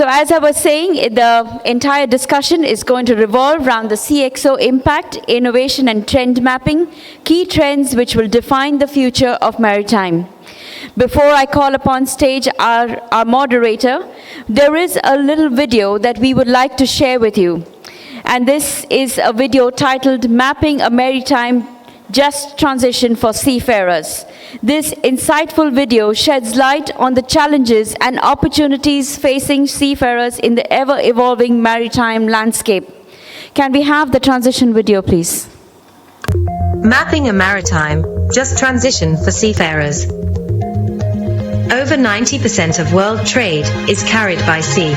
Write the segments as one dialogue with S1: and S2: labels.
S1: So as I was saying, the entire discussion is going to revolve around the CXO impact, innovation and trend mapping, key trends which will define the future of maritime. Before I call upon stage our moderator, there is a little video that we would like to share with you. And this is a video titled Mapping a Maritime Just Transition for Seafarers. This insightful video sheds light on the challenges and opportunities facing seafarers in the ever-evolving maritime landscape. Can we have the transition video, please?
S2: Mapping a Maritime Just Transition for Seafarers. Over 90% of world trade is carried by sea.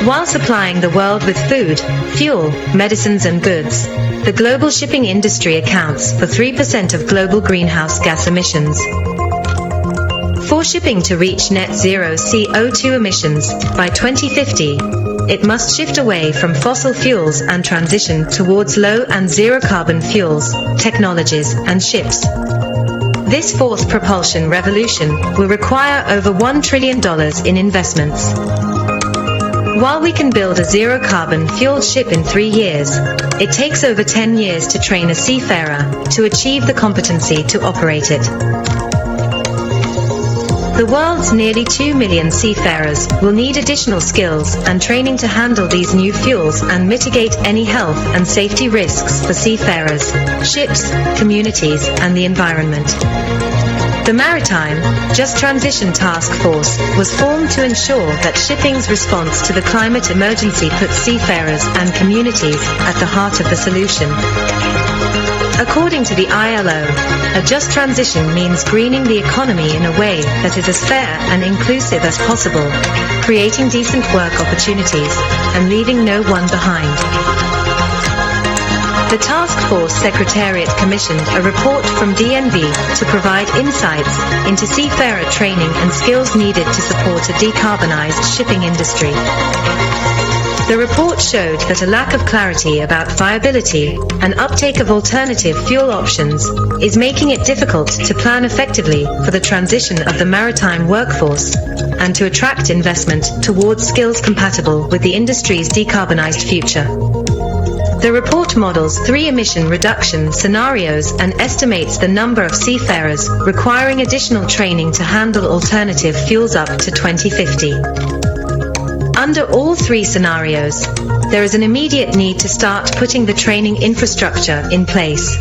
S2: While supplying the world with food, fuel, medicines and goods, the global shipping industry accounts for 3% of global greenhouse gas emissions. For shipping to reach net zero CO2 emissions by 2050, it must shift away from fossil fuels and transition towards low and zero carbon fuels, technologies and ships. This fourth propulsion revolution will require over $1 trillion in investments. While we can build a zero-carbon fueled ship in 3 years, it takes over 10 years to train a seafarer to achieve the competency to operate it. The world's nearly 2 million seafarers will need additional skills and training to handle these new fuels and mitigate any health and safety risks for seafarers, ships, communities, and the environment. The Maritime Just Transition Task Force was formed to ensure that shipping's response to the climate emergency puts seafarers and communities at the heart of the solution. According to the ILO, a just transition means greening the economy in a way that is as fair and inclusive as possible, creating decent work opportunities, and leaving no one behind. The Task Force Secretariat commissioned a report from DNV to provide insights into seafarer training and skills needed to support a decarbonized shipping industry. The report showed that a lack of clarity about viability and uptake of alternative fuel options is making it difficult to plan effectively for the transition of the maritime workforce and to attract investment towards skills compatible with the industry's decarbonized future. The report models 3 emission reduction scenarios and estimates the number of seafarers requiring additional training to handle alternative fuels up to 2050. Under all 3 scenarios, there is an immediate need to start putting the training infrastructure in place.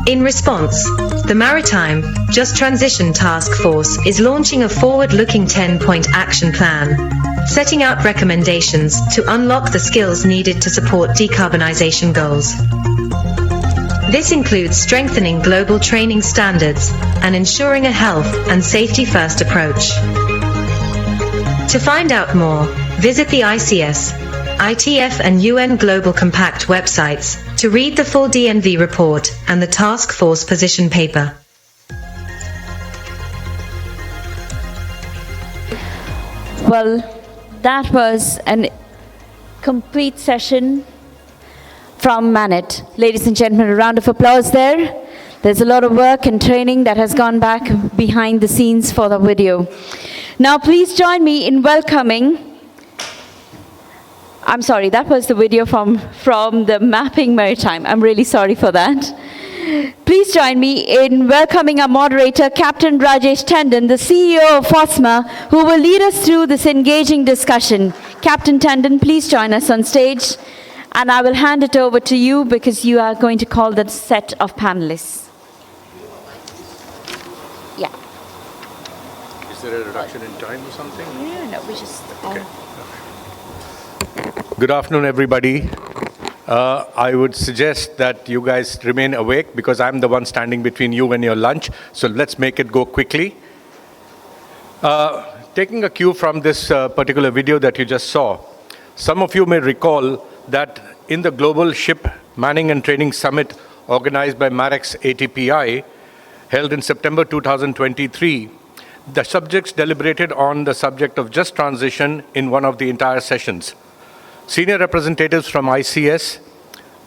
S2: In response, the Maritime Just Transition Task Force is launching a forward-looking 10-point action plan, setting out recommendations to unlock the skills needed to support decarbonization goals. This includes strengthening global training standards and ensuring a health and safety-first approach. To find out more, visit the ICS, ITF and UN Global Compact websites to read the full DNV report and the task force position paper.
S1: Well, that was a complete session from Manoj. Ladies and gentlemen, a round of applause there. There's a lot of work and training that has gone back behind the scenes for the video. Now, please join me in welcoming, I'm sorry, that was the video from the Mapping Maritime. I'm really sorry for that. Please join me in welcoming our moderator, Captain Rajesh Tandon, the CEO of FOSMA, who will lead us through this engaging discussion. Captain Tandon, please join us on stage, and I will hand it over to you because you are going to call the set of panelists. Yeah.
S3: Is there a reduction in time or something?
S1: No, we just...
S3: Okay. Good afternoon, everybody. I would suggest that you guys remain awake because I'm the one standing between you and your lunch. So let's make it go quickly. Taking a cue from this particular video that you just saw, some of you may recall that in the Global Ship Manning and Training Summit organized by Marex ATPI, held in September 2023, the subjects deliberated on the subject of just transition in one of the entire sessions. Senior representatives from ICS,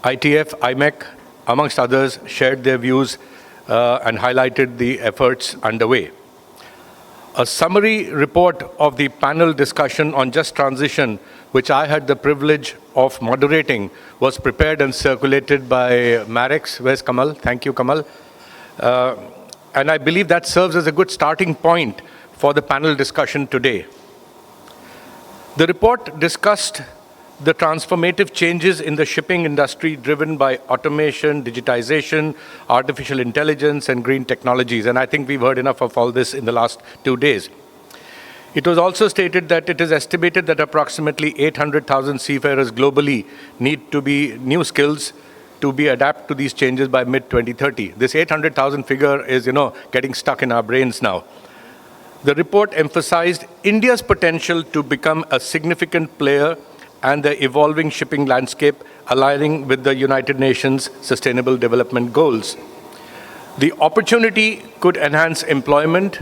S3: ITF, IMEC, amongst others, shared their views and highlighted the efforts underway. A summary report of the panel discussion on just transition, which I had the privilege of moderating, was prepared and circulated by Marex. Where's Kamal? Thank you, Kamal. And I believe that serves as a good starting point for the panel discussion today. The report discussed the transformative changes in the shipping industry driven by automation, digitization, artificial intelligence, and green technologies. And I think we've heard enough of all this in the last 2 days. It was also stated that it is estimated that approximately 800,000 seafarers globally need to be new skills to be adapt to these changes by mid-2030. This 800,000 figure is, getting stuck in our brains now. The report emphasized India's potential to become a significant player and the evolving shipping landscape aligning with the United Nations Sustainable Development Goals. The opportunity could enhance employment,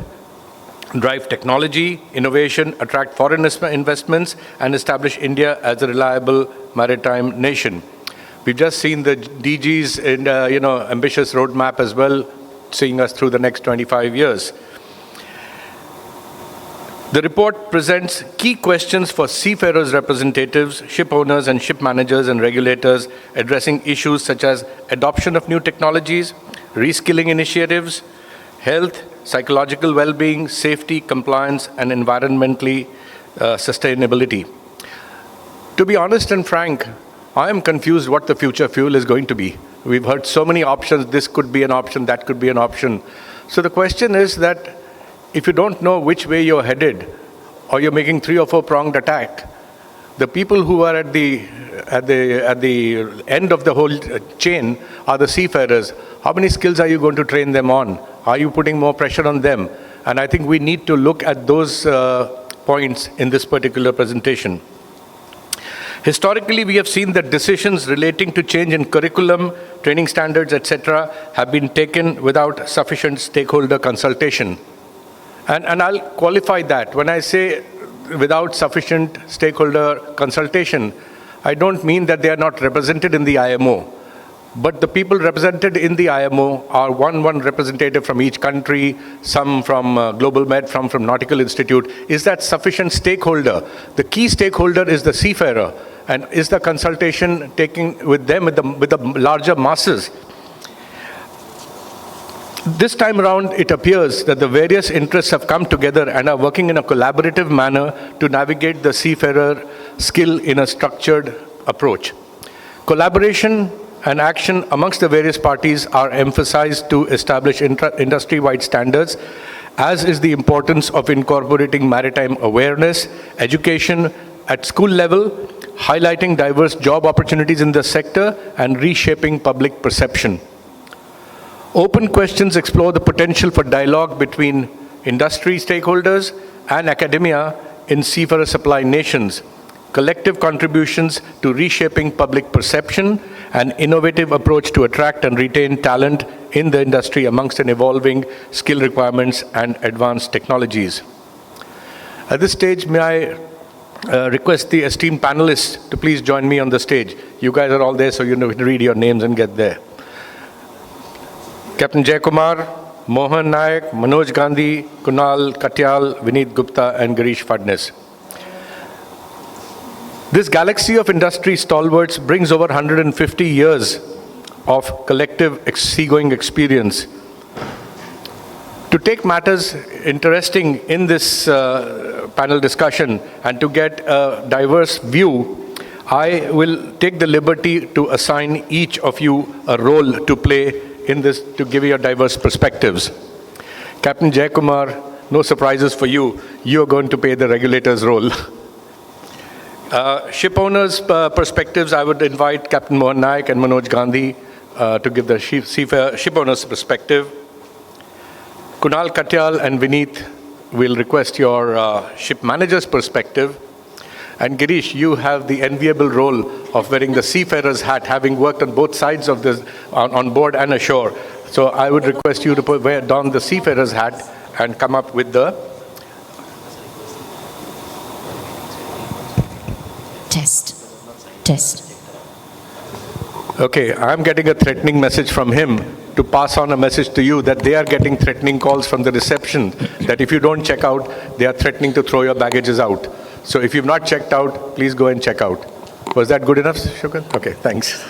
S3: drive technology, innovation, attract foreign investments, and establish India as a reliable maritime nation. We've just seen the DG's ambitious roadmap as well, seeing us through the next 25 years. The report presents key questions for seafarers' representatives, ship owners and ship managers and regulators, addressing issues such as adoption of new technologies, reskilling initiatives, health, psychological well-being, safety, compliance, and environmentally sustainability. To be honest and frank, I am confused what the future fuel is going to be. We've heard so many options. This could be an option, that could be an option. So the question is that if you don't know which way you're headed, or you're making 3 or 4 pronged attack, the people who are at the end of the whole chain are the seafarers. How many skills are you going to train them on? Are you putting more pressure on them? And I think we need to look at those points in this particular presentation. Historically, we have seen that decisions relating to change in curriculum, training standards, etc., have been taken without sufficient stakeholder consultation. And I'll qualify that. When I say without sufficient stakeholder consultation, I don't mean that they are not represented in the IMO. But the people represented in the IMO are one representative from each country, some from Global Med, from Nautical Institute. Is that sufficient stakeholder? The key stakeholder is the seafarer. And is the consultation taking with them, with the larger masses? This time around, it appears that the various interests have come together and are working in a collaborative manner to navigate the seafarer skill in a structured approach. Collaboration and action amongst the various parties are emphasized to establish industry-wide standards, as is the importance of incorporating maritime awareness, education at school level, highlighting diverse job opportunities in the sector, and reshaping public perception. Open questions explore the potential for dialogue between industry stakeholders and academia in seafarer supply nations, collective contributions to reshaping public perception, and innovative approach to attract and retain talent in the industry amongst an evolving skill requirements and advanced technologies. At this stage, may I request the esteemed panelists to please join me on the stage. You guys are all there, so you know to read your names and get there. Captain Jayakumar, Mohan, Naik, Manoj, Gandhi, Kunal, Katyal, Vineet, Gupta, and Girish, Phadnis. This galaxy of industry stalwarts brings over 150 years of collective seagoing experience. To take matters interesting in this panel discussion and to get a diverse view, I will take the liberty to assign each of you a role to play in this, to give you diverse perspectives. Captain Jayakumar, no surprises for you. You are going to play the regulator's role. Ship owners' perspectives, I would invite Captain Mohan Naik and Manoj Gandhi to give the ship owners' perspective. Kunal, Katyal, and Vineet will request your ship manager's perspective. And Girish, you have the enviable role of wearing the seafarer's hat, having worked on both sides of this, on board and ashore. So I would request you to don the seafarer's hat and come up with the...
S4: Test.
S3: Okay, I'm getting a threatening message from him to pass on a message to you that they are getting threatening calls from the reception that if you don't check out, they are threatening to throw your baggages out. So if you've not checked out, please go and check out. Was that good enough, Shukran? Okay, thanks.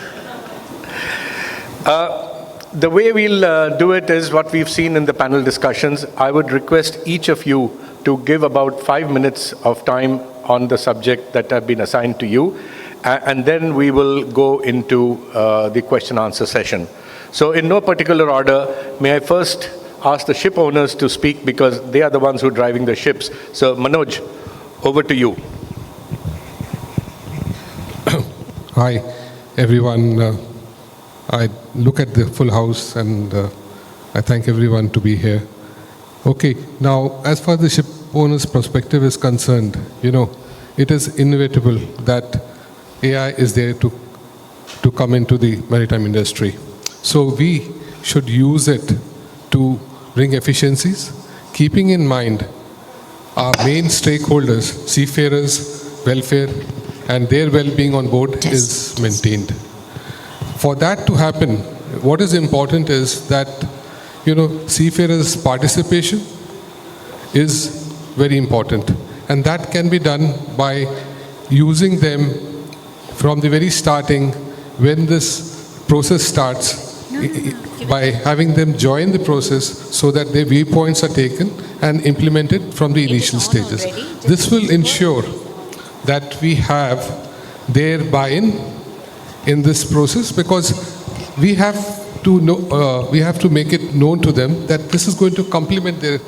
S3: The way we'll do it is what we've seen in the panel discussions. I would request each of you to give about 5 minutes of time on the subject that have been assigned to you, and then we will go into the question answer session. So in no particular order, may I first ask the ship owners to speak because they are the ones who are driving the ships. So Manoj, over to you.
S4: Hi, everyone. I look at the full house and I thank everyone to be here. Okay, now as far as the ship owner's perspective is concerned, it is inevitable that AI is there to come into the maritime industry. So we should use it to bring efficiencies, keeping in mind our main stakeholders, seafarers, welfare, and their well-being on board is maintained. For that to happen, what is important is that, seafarers' participation is very important. And that can be done by using them from the very starting when this process starts, by having them join the process so that their viewpoints are taken and implemented from the initial stages. This will ensure that we have their buy-in in this process, because we have to know, we have to make it known to them that this is going to complement their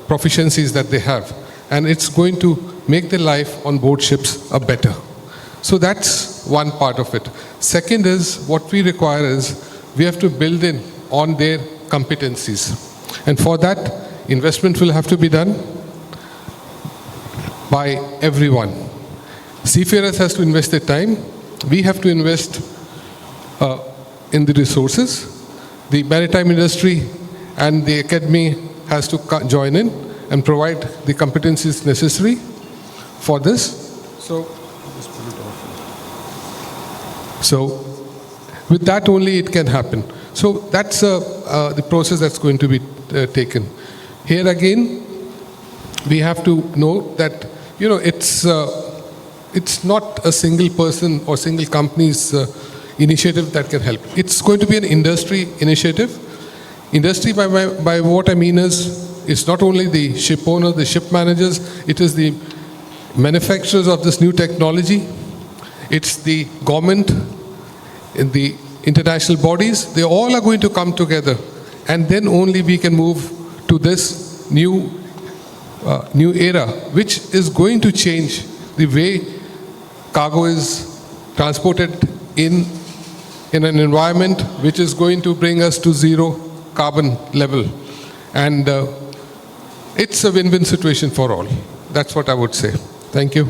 S4: proficiencies that they have, and it's going to make their life on board ships a better. So that's one part of it. Second is, what we require is we have to build in on their competencies, and for that investment will have to be done by everyone. Seafarers has to invest their time. We have to invest in the resources. The maritime industry and the academy has to join in and provide the competencies necessary for this. So with that only it can happen. So that's the process that's going to be taken. Here again, we have to know that it's not a single person or single company's initiative that can help. It's going to be an industry initiative. Industry, by what I mean is, it's not only the ship owners, the ship managers, it is the manufacturers of this new technology, it's the government, the international bodies. They all are going to come together, and then only we can move to this new era, which is going to change the way cargo is transported in an environment which is going to bring us to zero carbon level. And it's a win-win situation for all. That's what I would say. Thank you.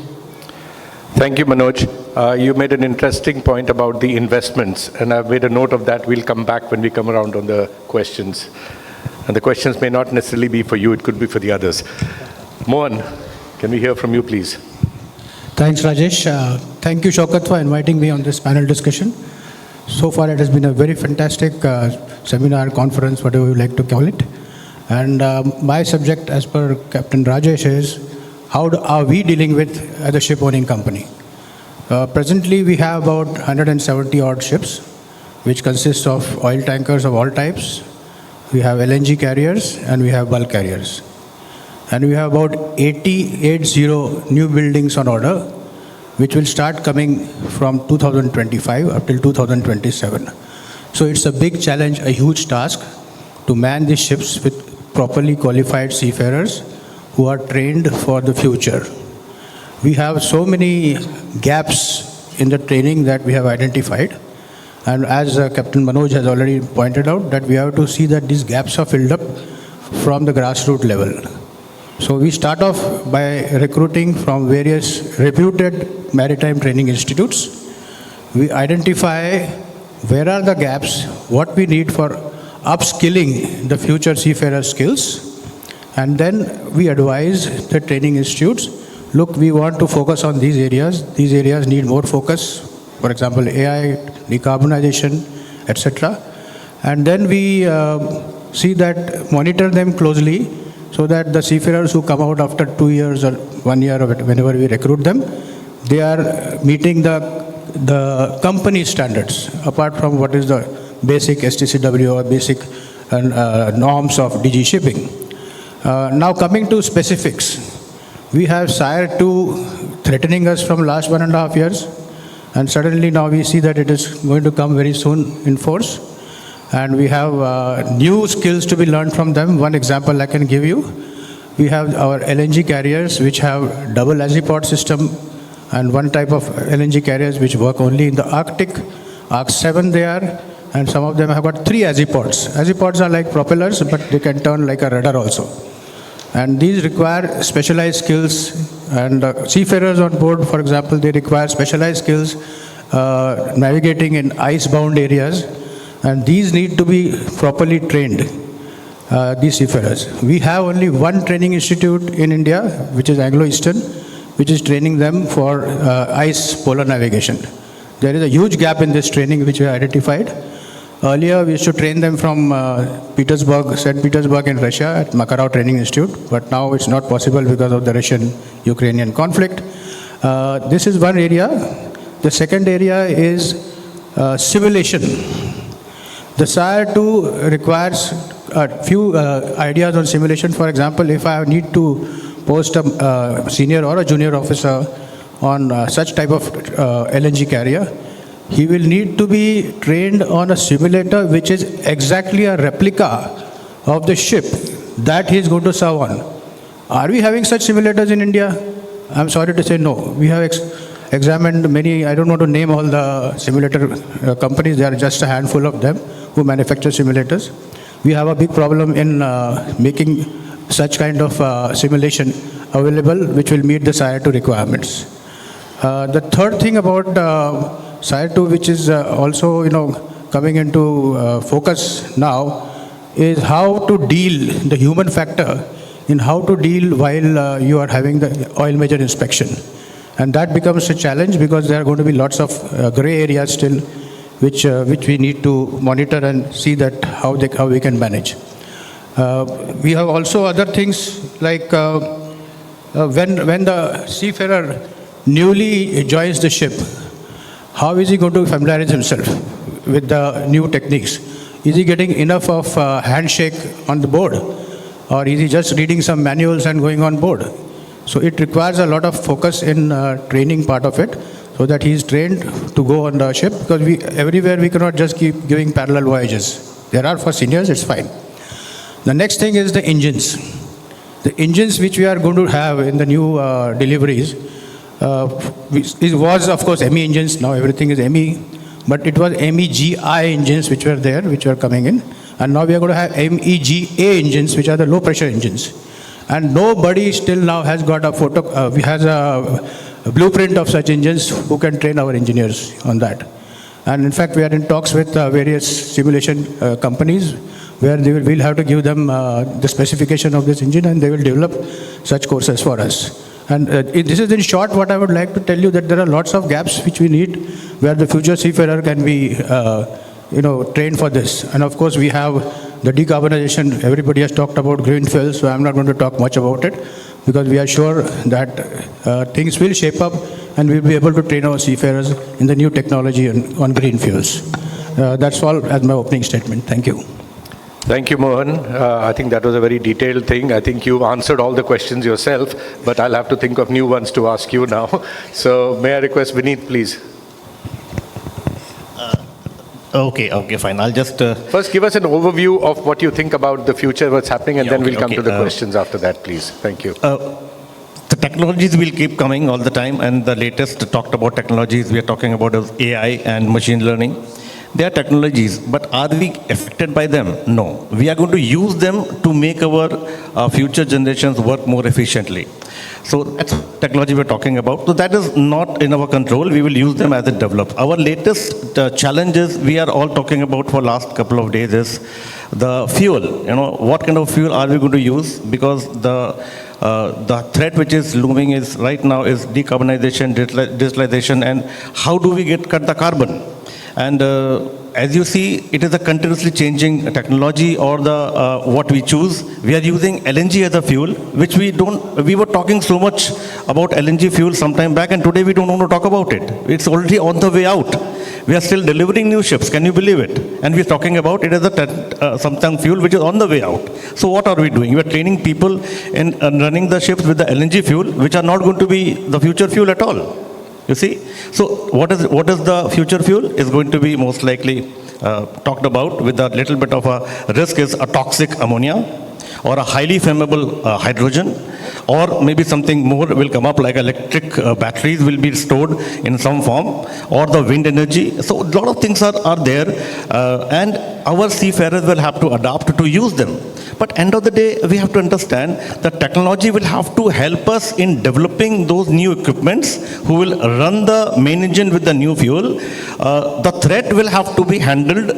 S3: Thank you, Manoj. You made an interesting point about the investments, and I've made a note of that. We'll come back when we come around on the questions. And the questions may not necessarily be for you, it could be for the others. Mohan, can we hear from you, please?
S5: Thanks, Rajesh. Thank you, Shaukat, for inviting me on this panel discussion. So far, it has been a very fantastic seminar, conference, whatever you like to call it. And my subject, as per Captain Rajesh, is how are we dealing with as a ship owning company? Presently, we have about 170 odd ships, which consists of oil tankers of all types. We have LNG carriers and we have bulk carriers. And we have about 80 new buildings on order, which will start coming from 2025 up till 2027. So it's a big challenge, a huge task to man these ships with properly qualified seafarers who are trained for the future. We have so many gaps in the training that we have identified. And as Captain Manoj has already pointed out, that we have to see that these gaps are filled up from the grassroots level. So we start off by recruiting from various reputed maritime training institutes. We identify where are the gaps, what we need for upskilling the future seafarer skills, and then we advise the training institutes, look, we want to focus on these areas need more focus, for example, AI decarbonization, etc. And then we monitor them closely so that the seafarers who come out after 2 years or 1 year or whenever we recruit them, they are meeting the company standards, apart from what is the basic STCW or basic norms of DG shipping. Now coming to specifics, we have SIRE 2 threatening us from last 1.5 years, and suddenly now we see that it is going to come very soon in force, and we have new skills to be learned from them. One example I can give you, we have our LNG carriers which have double azipod system, and one type of LNG carriers which work only in the Arctic, Arc 7 they are, and some of them have got 3 azipods. Azipods are like propellers, but they can turn like a rudder also. And these require specialized skills, and seafarers on board, for example, they require specialized skills navigating in ice-bound areas, and these need to be properly trained, these seafarers. We have only one training institute in India, which is Anglo Eastern, which is training them for ice polar navigation. There is a huge gap in this training which we identified. Earlier, we used to train them from St. Petersburg in Russia at Makarov Training Institute, but now it's not possible because of the Russian-Ukrainian conflict. This is one area. The second area is simulation. The SIRE 2 requires a few ideas on simulation. For example, if I need to post a senior or a junior officer on such type of LNG carrier, he will need to be trained on a simulator which is exactly a replica of the ship that he is going to serve on. Are we having such simulators in India? I'm sorry to say no. We have examined many, I don't want to name all the simulator companies, there are just a handful of them who manufacture simulators. We have a big problem in making such kind of simulation available which will meet the SIRE 2 requirements. The third thing about SIRE 2, which is also coming into focus now, is how to deal, the human factor in how to deal while you are having the oil major inspection. And that becomes a challenge because there are going to be lots of gray areas still which we need to monitor and see that how we can manage. We have also other things like when the seafarer newly joins the ship, how is he going to familiarize himself with the new techniques? Is he getting enough of handshake on the board? Or is he just reading some manuals and going on board? So it requires a lot of focus in training part of it, so that he is trained to go on the ship, because everywhere we cannot just keep giving parallel voyages. There are for seniors, it's fine. The next thing is the engines. The engines which we are going to have in the new deliveries, it was of course ME engines, now everything is ME, but it was MEGI engines which were there, which were coming in, and now we are going to have MEGA engines, which are the low pressure engines. And nobody still now has got a blueprint of such engines who can train our engineers on that. And in fact, we are in talks with various simulation companies where we'll have to give them the specification of this engine, and they will develop such courses for us. And this is in short what I would like to tell you, that there are lots of gaps which we need where the future seafarer can be trained for this. And of course we have the decarbonization. Everybody has talked about green fuels, so I'm not going to talk much about it, because we are sure that things will shape up and we'll be able to train our seafarers in the new technology on green fuels. That's all as my opening statement. Thank you.
S3: Thank you, Mohan. I think that was a very detailed thing. I think you answered all the questions yourself, but I'll have to think of new ones to ask you now. So may I request Vineet, please?
S6: Okay, fine. I'll just...
S3: First, give us an overview of what you think about the future, what's happening, and then we'll come to the questions after that, please. Thank you.
S6: The technologies will keep coming all the time, and the latest talked about technologies we are talking about is AI and machine learning. They are technologies, but are we affected by them? No. We are going to use them to make our future generations work more efficiently. So that's technology we're talking about. So that is not in our control. We will use them as they develop. Our latest challenges we are all talking about for last couple of days is the fuel. What kind of fuel are we going to use? Because the threat which is looming is right now is decarbonization, digitalization, and how do we cut the carbon? And as you see, it is a continuously changing technology or the what we choose. We are using LNG as a fuel, which we were talking so much about LNG fuel some time back, and today we don't want to talk about it. It's already on the way out. We are still delivering new ships, can you believe it? And we're talking about it as a something fuel which is on the way out. So what are we doing? We are training people in running the ships with the LNG fuel, which are not going to be the future fuel at all. You see? So what is the future fuel? Is going to be most likely talked about with a little bit of a risk is a toxic ammonia or a highly flammable hydrogen, or maybe something more will come up like electric batteries will be stored in some form, or the wind energy. So a lot of things are there, and our seafarers will have to adapt to use them. But end of the day, we have to understand that technology will have to help us in developing those new equipments who will run the main engine with the new fuel. The threat will have to be handled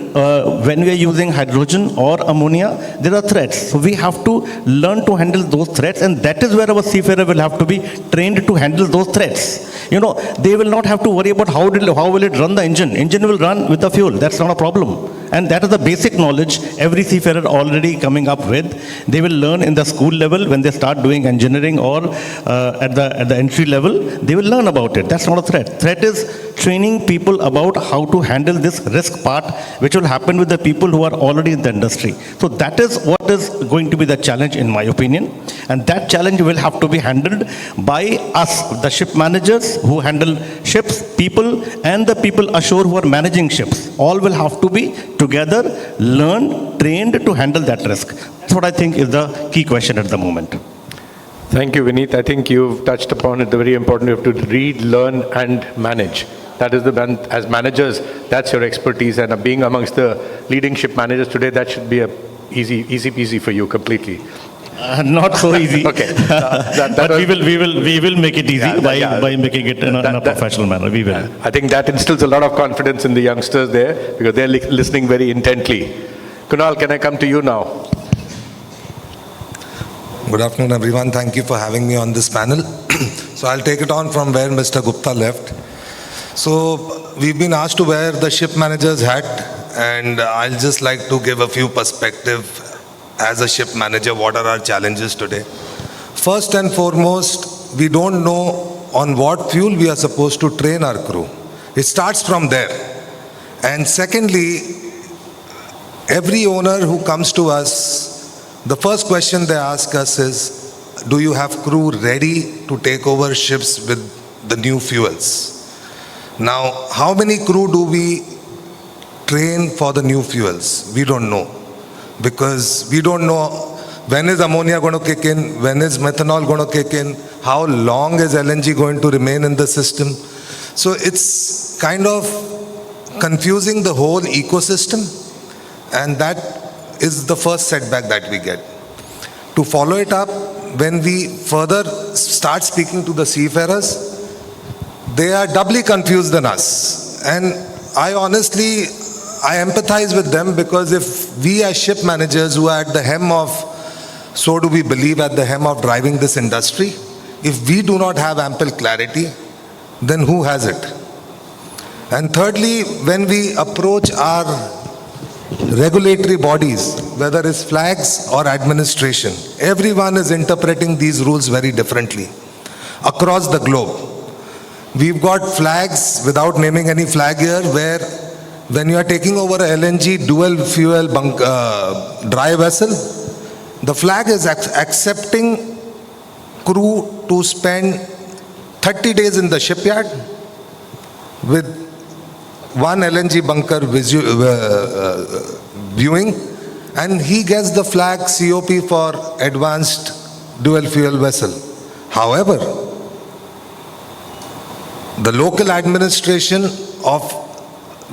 S6: when we are using hydrogen or ammonia. There are threats. So we have to learn to handle those threats, and that is where our seafarer will have to be trained to handle those threats. You know, they will not have to worry about how will it run the engine. Engine will run with the fuel. That's not a problem. And that is the basic knowledge every seafarer already coming up with. They will learn in the school level when they start doing engineering, or at the entry level, they will learn about it. That's not a threat. Threat is training people about how to handle this risk part, which will happen with the people who are already in the industry. So that is what is going to be the challenge, in my opinion. And that challenge will have to be handled by us, the ship managers who handle ships, people, and the people ashore who are managing ships. All will have to be together, learn, trained to handle that risk. That's what I think is the key question at the moment.
S3: Thank you, Vineet. I think you've touched upon it, the very important. You have to read, learn, and manage. That is as managers, that's your expertise. And being amongst the leading ship managers today, that should be easy peasy for you completely.
S6: Not so easy.
S3: Okay.
S6: But we will make it easy by making it in a professional manner. We will.
S3: I think that instills a lot of confidence in the youngsters there, because they're listening very intently. Kunal, can I come to you now?
S7: Good afternoon, everyone. Thank you for having me on this panel. So I'll take it on from where Mr. Gupta left. So we've been asked to wear the ship manager's hat, and I'll just like to give a few perspectives as a ship manager, what are our challenges today. First and foremost, we don't know on what fuel we are supposed to train our crew. It starts from there. And secondly, every owner who comes to us, the first question they ask us is, do you have crew ready to take over ships with the new fuels? Now, how many crew do we train for the new fuels? We don't know. Because we don't know when is ammonia going to kick in, when is methanol going to kick in, how long is LNG going to remain in the system. So it's kind of confusing the whole ecosystem, and that is the first setback that we get. To follow it up, when we further start speaking to the seafarers, they are doubly confused than us. And I empathize with them, because if we as ship managers who are at the helm of, so do we believe, at the helm of driving this industry, if we do not have ample clarity, then who has it? And thirdly, when we approach our regulatory bodies, whether it's flags or administration, everyone is interpreting these rules very differently across the globe. We've got flags, without naming any flag here, where when you are taking over a LNG dual fuel dry vessel, the flag is accepting crew to spend 30 days in the shipyard with one LNG bunker viewing, and he gets the flag COP for advanced dual fuel vessel. However, the local administration of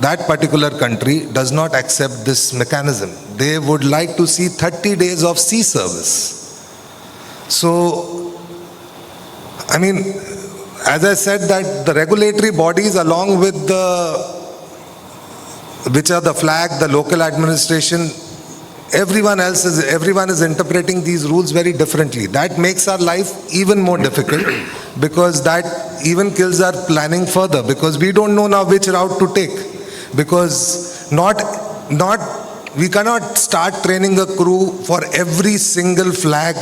S7: that particular country does not accept this mechanism. They would like to see 30 days of sea service. So, I mean, as I said, that the regulatory bodies, along with which are the flag, the local administration, everyone is interpreting these rules very differently. That makes our life even more difficult, because that even kills our planning further, because we don't know now which route to take. because we cannot start training a crew for every single flag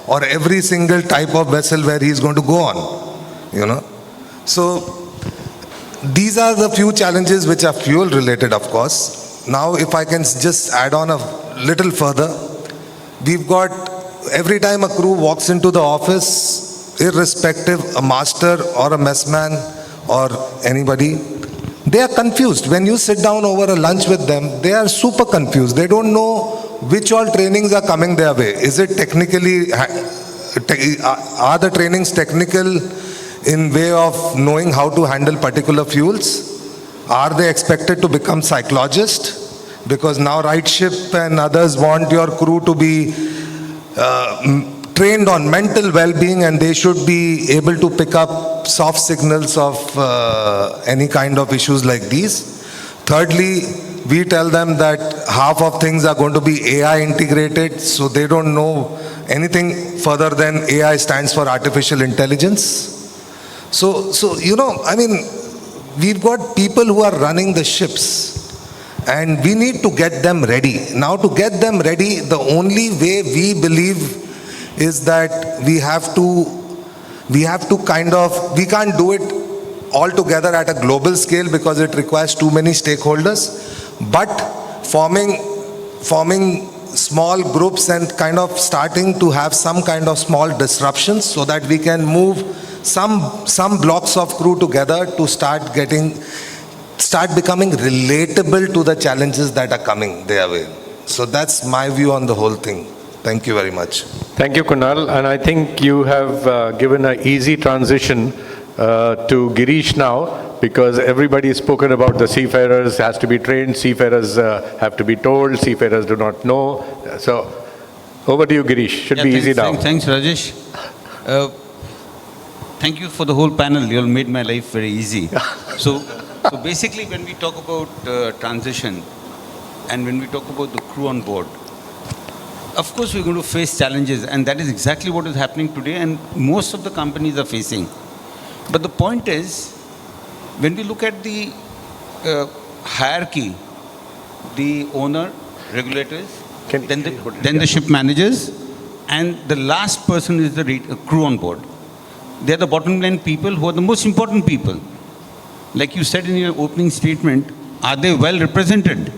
S7: or every single type of vessel where he's going to go on, So these are the few challenges which are fuel related, of course. Now, if I can just add on a little further, we've got, every time a crew walks into the office, irrespective, a master or a messman or anybody, they are confused. When you sit down over a lunch with them, they are super confused. They don't know which all trainings are coming their way. Is it technically, are the trainings technical in way of knowing how to handle particular fuels? Are they expected to become psychologists? Because now RightShip and others want your crew to be trained on mental well-being, and they should be able to pick up soft signals of any kind of issues like these. Thirdly, we tell them that half of things are going to be AI integrated, so they don't know anything further than AI stands for artificial intelligence. So we've got people who are running the ships, and we need to get them ready. Now, to get them ready, the only way we believe is that we have to kind of, we can't do it all together at a global scale because it requires too many stakeholders, but forming small groups and kind of starting to have some kind of small disruptions so that we can move some blocks of crew together to start becoming relatable to the challenges that are coming their way. So that's my view on the whole thing. Thank you very much.
S3: Thank you, Kunal. And I think you have given an easy transition to Girish now, because everybody has spoken about the seafarers has to be trained, seafarers have to be told, seafarers do not know. So over to you, Girish. Should be easy now.
S8: Thanks, Rajesh. Thank you for the whole panel. You all made my life very easy. So basically, when we talk about transition and when we talk about the crew on board, of course we're going to face challenges, and that is exactly what is happening today, and most of the companies are facing. But the point is, when we look at the hierarchy, the owner, regulators, then the ship managers, and the last person is the crew on board. They are the bottom line people who are the most important people. Like you said in your opening statement, are they well represented?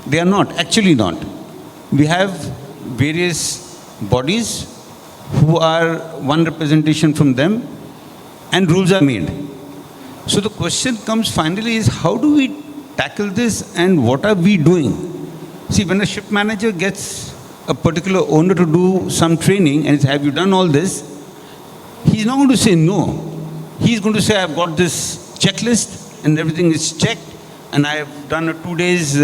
S8: They are not, actually not. We have various bodies who are one representation from them, and rules are made. So the question comes finally is, how do we tackle this and what are we doing? See, when a ship manager gets a particular owner to do some training and says, have you done all this? He's not going to say no. He's going to say, I've got this checklist and everything is checked, and I have done a 2 days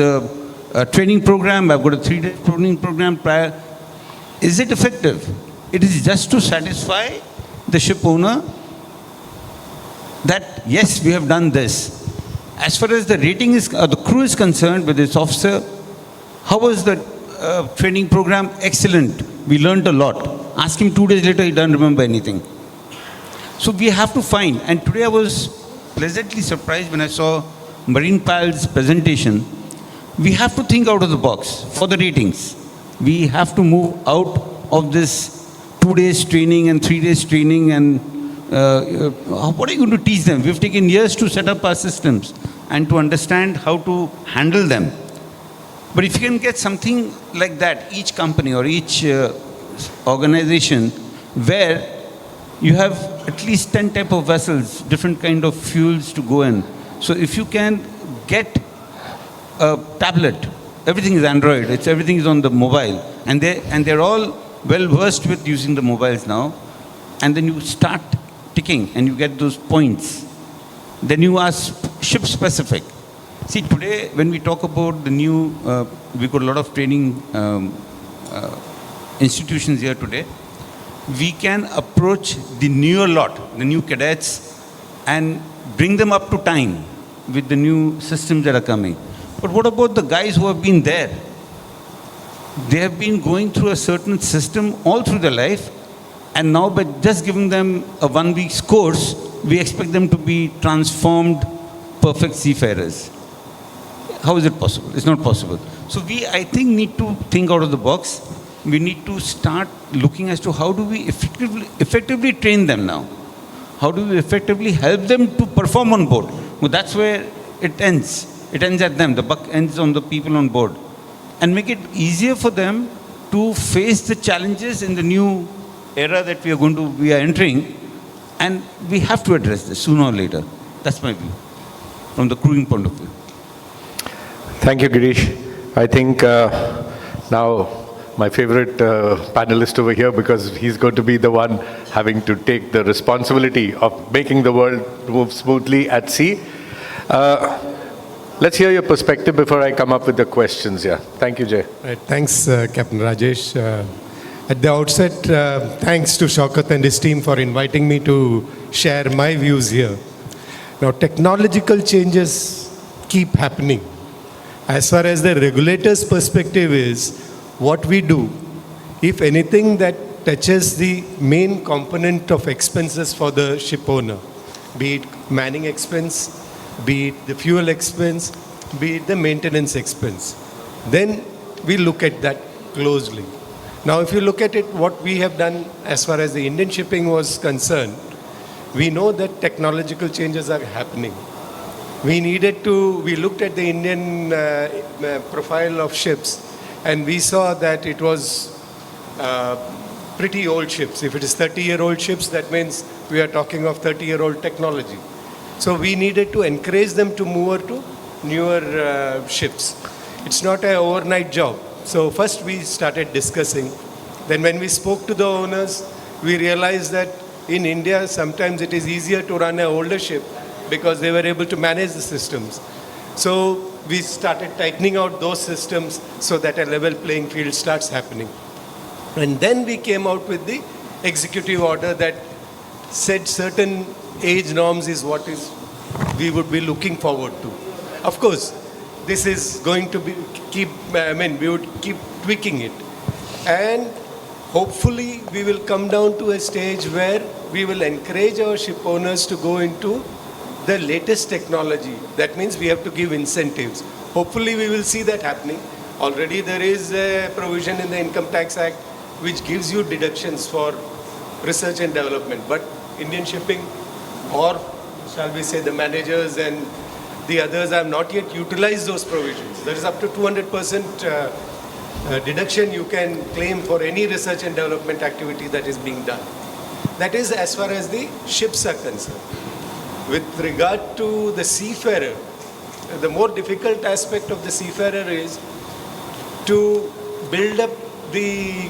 S8: training program, I've got a 3 day training program prior. Is it effective? It is just to satisfy the ship owner that yes, we have done this. As far as the rating is, the crew is concerned, with its officer, how was the training program? Excellent. We learned a lot. Ask him 2 days later, he doesn't remember anything. So we have to find, and today I was pleasantly surprised when I saw Marine Pal's presentation. We have to think out of the box for the ratings. We have to move out of this 2 days training and 3 days training, and what are you going to teach them? We've taken years to set up our systems and to understand how to handle them. But if you can get something like that, each company or each organization, where you have at least 10 type of vessels, different kind of fuels to go in. So if you can get a tablet, everything is Android, everything is on the mobile, and they're all well versed with using the mobiles now, and then you start ticking and you get those points. Then you are ship specific. See, today when we talk about the new, we've got a lot of training institutions here today. We can approach the newer lot, the new cadets, and bring them up to time with the new systems that are coming. But what about the guys who have been there? They have been going through a certain system all through their life, and now by just giving them a 1 week's course, we expect them to be transformed, perfect seafarers. How is it possible? It's not possible. So we, I think, need to think out of the box. We need to start looking as to how do we effectively train them now? How do we effectively help them to perform on board? Well, that's where it ends. It ends at them. The buck ends on the people on board. And make it easier for them to face the challenges in the new era that we are entering. And we have to address this sooner or later. That's my view, from the crewing point of view.
S3: Thank you, Girish. I think now my favorite panelist over here, because he's going to be the one having to take the responsibility of making the world move smoothly at sea. Let's hear your perspective before I come up with the questions. Yeah, thank you, Jay.
S9: Right. Thanks, Captain Rajesh. At the outset, thanks to Shaukat and his team for inviting me to share my views here. Now, technological changes keep happening. As far as the regulator's perspective is, what we do, if anything that touches the main component of expenses for the ship owner, be it manning expense, be it the fuel expense, be it the maintenance expense, then we look at that closely. Now, if you look at it, what we have done as far as the Indian shipping was concerned, we know that technological changes are happening. We looked at the Indian profile of ships, and we saw that it was pretty old ships. If it is 30-year-old ships, that means we are talking of 30-year-old technology. So we needed to encourage them to move over to newer ships. It's not an overnight job. So first we started discussing. Then when we spoke to the owners, we realized that in India, sometimes it is easier to run an older ship because they were able to manage the systems. So we started tightening out those systems so that a level playing field starts happening. And then we came out with the executive order that said certain age norms is what we would be looking forward to. Of course, this is going to be we would keep tweaking it. And hopefully we will come down to a stage where we will encourage our ship owners to go into the latest technology. That means we have to give incentives. Hopefully we will see that happening. Already there is a provision in the Income Tax Act which gives you deductions for research and development. But Indian shipping, or shall we say the managers and the others, have not yet utilized those provisions. There is up to 200% deduction you can claim for any research and development activity that is being done. That is as far as the ships are concerned. With regard to the seafarer, the more difficult aspect of the seafarer is to build up the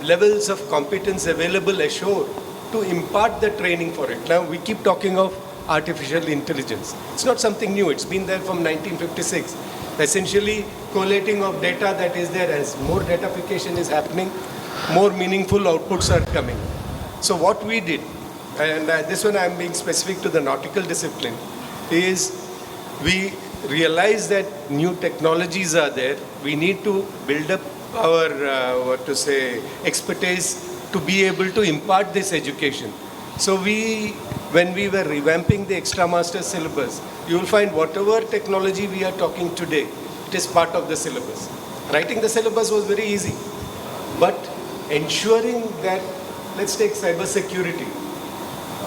S9: levels of competence available ashore to impart the training for it. Now we keep talking of artificial intelligence. It's not something new. It's been there from 1956. Essentially collating of data that is there. As more datafication is happening, more meaningful outputs are coming. So what we did, and this one I'm being specific to the nautical discipline, is we realized that new technologies are there. We need to build up our, expertise to be able to impart this education. So when we were revamping the extra master syllabus, you will find whatever technology we are talking today, it is part of the syllabus. Writing the syllabus was very easy, but ensuring that, let's take cyber security.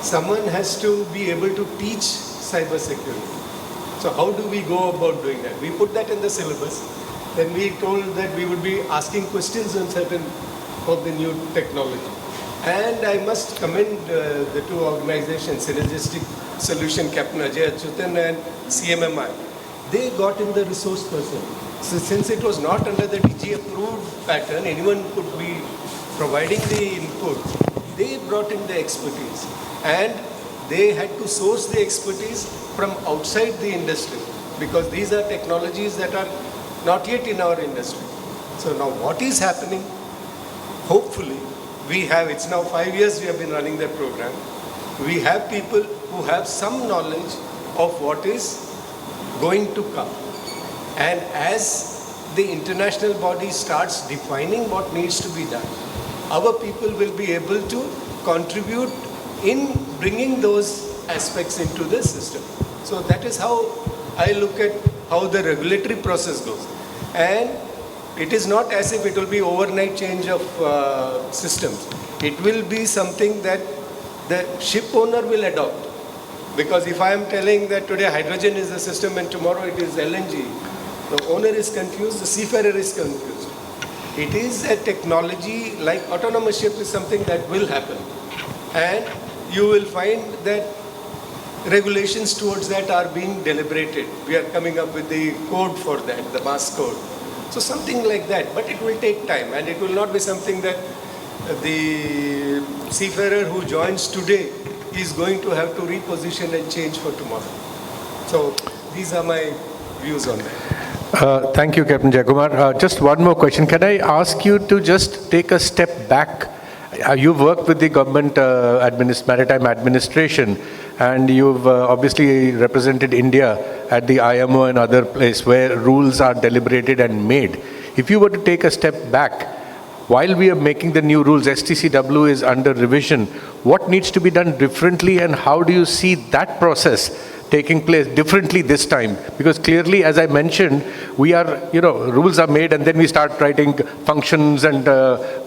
S9: Someone has to be able to teach cyber security. So how do we go about doing that? We put that in the syllabus. Then we told that we would be asking questions on certain of the new technology. And I must commend the two organizations, Synergistic Solution, Captain Ajay Achyutan and CMMI. They got in the resource person. So since it was not under the DG approved pattern, anyone could be providing the input. They brought in the expertise. And they had to source the expertise from outside the industry, because these are technologies that are not yet in our industry. So now what is happening? Hopefully, it's now 5 years we have been running that program. We have people who have some knowledge of what is going to come. And as the international body starts defining what needs to be done, our people will be able to contribute in bringing those aspects into the system. So that is how I look at how the regulatory process goes. And it is not as if it will be overnight change of systems. It will be something that the ship owner will adopt. Because if I am telling that today hydrogen is the system and tomorrow it is LNG, the owner is confused, the seafarer is confused. It is a technology like autonomous ship is something that will happen. And you will find that regulations towards that are being deliberated. We are coming up with the code for that, the MASS code. So something like that, but it will take time and it will not be something that the seafarer who joins today is going to have to reposition and change for tomorrow. So these are my views on that.
S3: Thank you, Captain Jayakumar. Just one more question. Can I ask you to just take a step back? You've worked with the government maritime administration, and you've obviously represented India at the IMO and other places where rules are deliberated and made. If you were to take a step back, while we are making the new rules, STCW is under revision, what needs to be done differently and how do you see that process taking place differently this time? Because clearly, as I mentioned, we are, rules are made and then we start writing functions and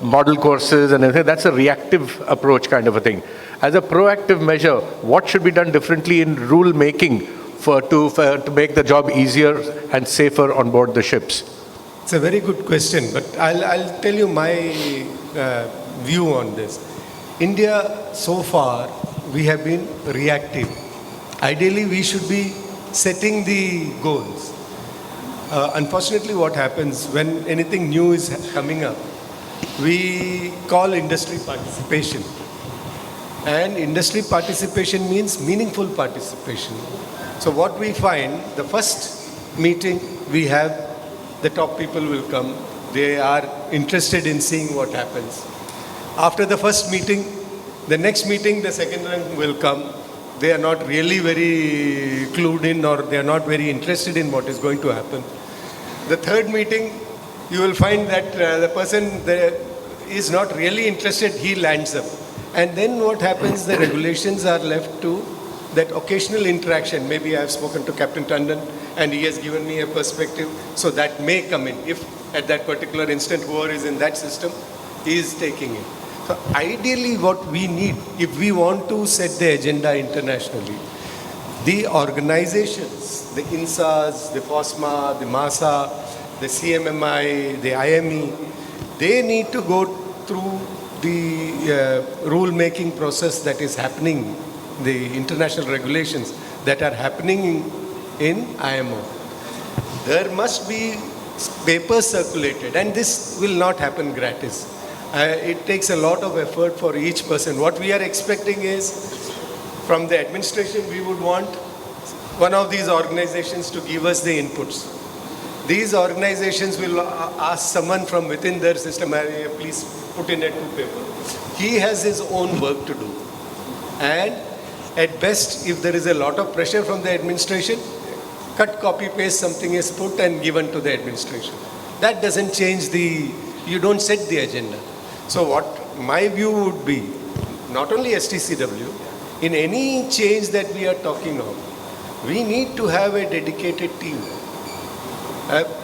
S3: model courses and everything. That's a reactive approach kind of a thing. As a proactive measure, what should be done differently in rule making to make the job easier and safer on board the ships?
S9: It's a very good question, but I'll tell you my view on this. India, so far, we have been reactive. Ideally, we should be setting the goals. Unfortunately, what happens when anything new is coming up, we call industry participation. And industry participation means meaningful participation. So what we find, the first meeting we have, the top people will come. They are interested in seeing what happens. After the first meeting, the next meeting, the second one will come. They are not really very clued in or they are not very interested in what is going to happen. The third meeting, you will find that the person there is not really interested, he lands up. And then what happens, the regulations are left to that occasional interaction. Maybe I have spoken to Captain Tandon and he has given me a perspective, so that may come in if at that particular instant whoever is in that system is taking it. So ideally what we need, if we want to set the agenda internationally, the organizations, the INSAs, the FOSMA, the MASSA, the CMMI, the IME, they need to go through the rule-making process that is happening, the international regulations that are happening in IMO. There must be papers circulated, and this will not happen gratis. It takes a lot of effort for each person. What we are expecting is, from the administration, we would want one of these organizations to give us the inputs. These organizations will ask someone from within their system, please put in a 2-paper. He has his own work to do. And at best, if there is a lot of pressure from the administration, cut, copy, paste, something is put and given to the administration. That doesn't change you don't set the agenda. So what my view would be, not only STCW, in any change that we are talking of, we need to have a dedicated team,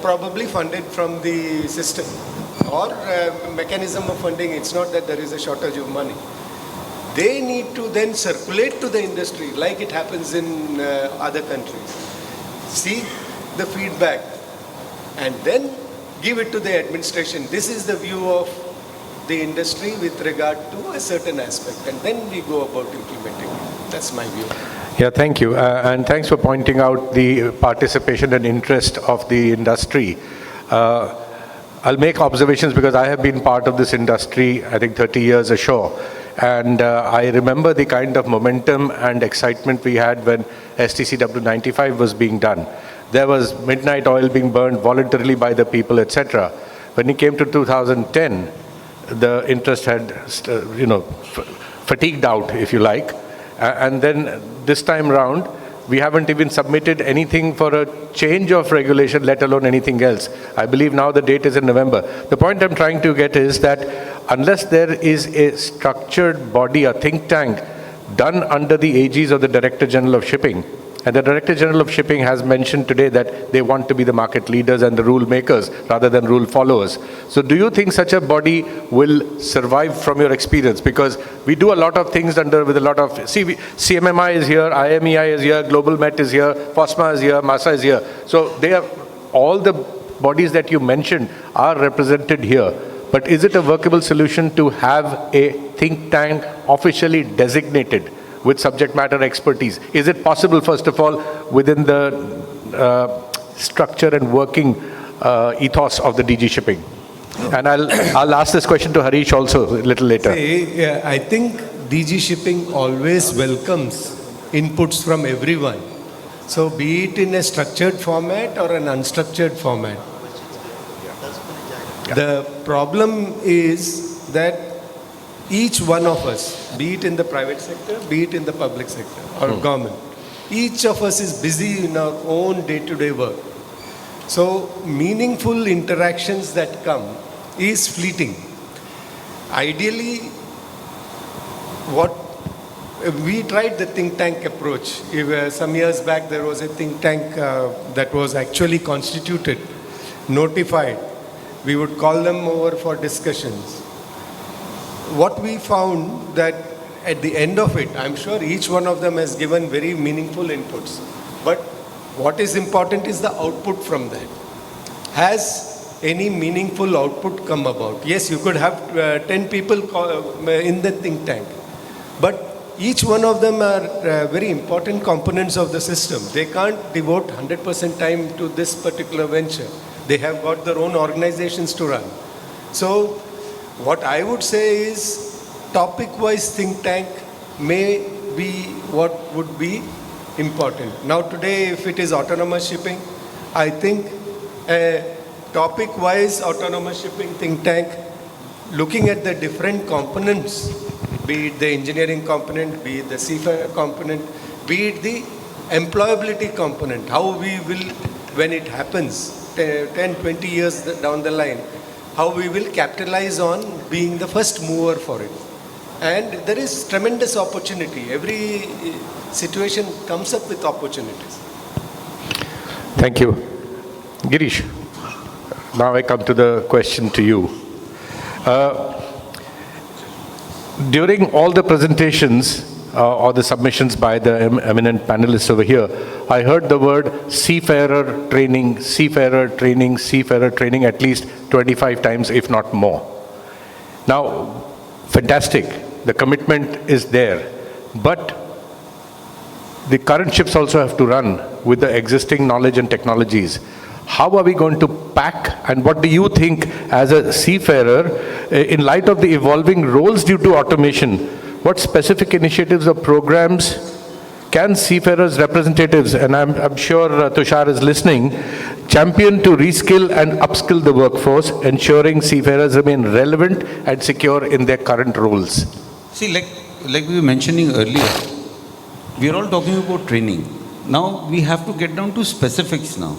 S9: probably funded from the system or mechanism of funding. It's not that there is a shortage of money. They need to then circulate to the industry like it happens in other countries. See the feedback and then give it to the administration. This is the view of the industry with regard to a certain aspect, and then we go about implementing it. That's my view.
S3: Yeah, thank you. And thanks for pointing out the participation and interest of the industry. I'll make observations because I have been part of this industry, I think 30 years ashore. And I remember the kind of momentum and excitement we had when STCW 95 was being done. There was midnight oil being burned voluntarily by the people, etc. When it came to 2010, the interest had, fatigued out, if you like. And then this time round, we haven't even submitted anything for a change of regulation, let alone anything else. I believe now the date is in November. The point I'm trying to get is that unless there is a structured body, a think tank, done under the aegis of the Director General of Shipping, And the Director General of Shipping has mentioned today that they want to be the market leaders and the rule makers rather than rule followers. So do you think such a body will survive from your experience? Because we do a lot of things with a lot of, CMMI is here, IMEI is here, Global Met is here, FOSMA is here, MASSA is here. So they are, all the bodies that you mentioned are represented here. But is it a workable solution to have a think tank officially designated with subject matter expertise? Is it possible, first of all, within the structure and working ethos of the DG Shipping? And I'll ask this question to Harish also a little later.
S9: I think DG Shipping always welcomes inputs from everyone. So be it in a structured format or an unstructured format. The problem is that each one of us, be it in the private sector, be it in the public sector or government, each of us is busy in our own day-to-day work. So meaningful interactions that come is fleeting. Ideally, we tried the think tank approach. Some years back, there was a think tank that was actually constituted, notified. We would call them over for discussions. What we found that at the end of it, I'm sure each one of them has given very meaningful inputs. But what is important is the output from that. Has any meaningful output come about? Yes, you could have 10 people in the think tank. But each one of them are very important components of the system. They can't devote 100% time to this particular venture. They have got their own organizations to run. So what I would say is topic-wise think tank may be what would be important. Now today, if it is autonomous shipping, I think a topic-wise autonomous shipping think tank, looking at the different components, be it the engineering component, be it the seafarer component, be it the employability component, how we will, when it happens, 10, 20 years down the line, how we will capitalize on being the first mover for it. And there is tremendous opportunity. Every situation comes up with opportunities.
S3: Thank you. Girish, now I come to the question to you. During all the presentations or the submissions by the eminent panelists over here, I heard the word seafarer training, seafarer training, seafarer training at least 25 times, if not more. Now, fantastic. The commitment is there. But the current ships also have to run with the existing knowledge and technologies. How are we going to pack, and what do you think as a seafarer in light of the evolving roles due to automation? What specific initiatives or programs can seafarers representatives, and I'm sure Tushar is listening, champion to reskill and upskill the workforce, ensuring seafarers remain relevant and secure in their current roles?
S8: See, like we were mentioning earlier, we are all talking about training. Now we have to get down to specifics now.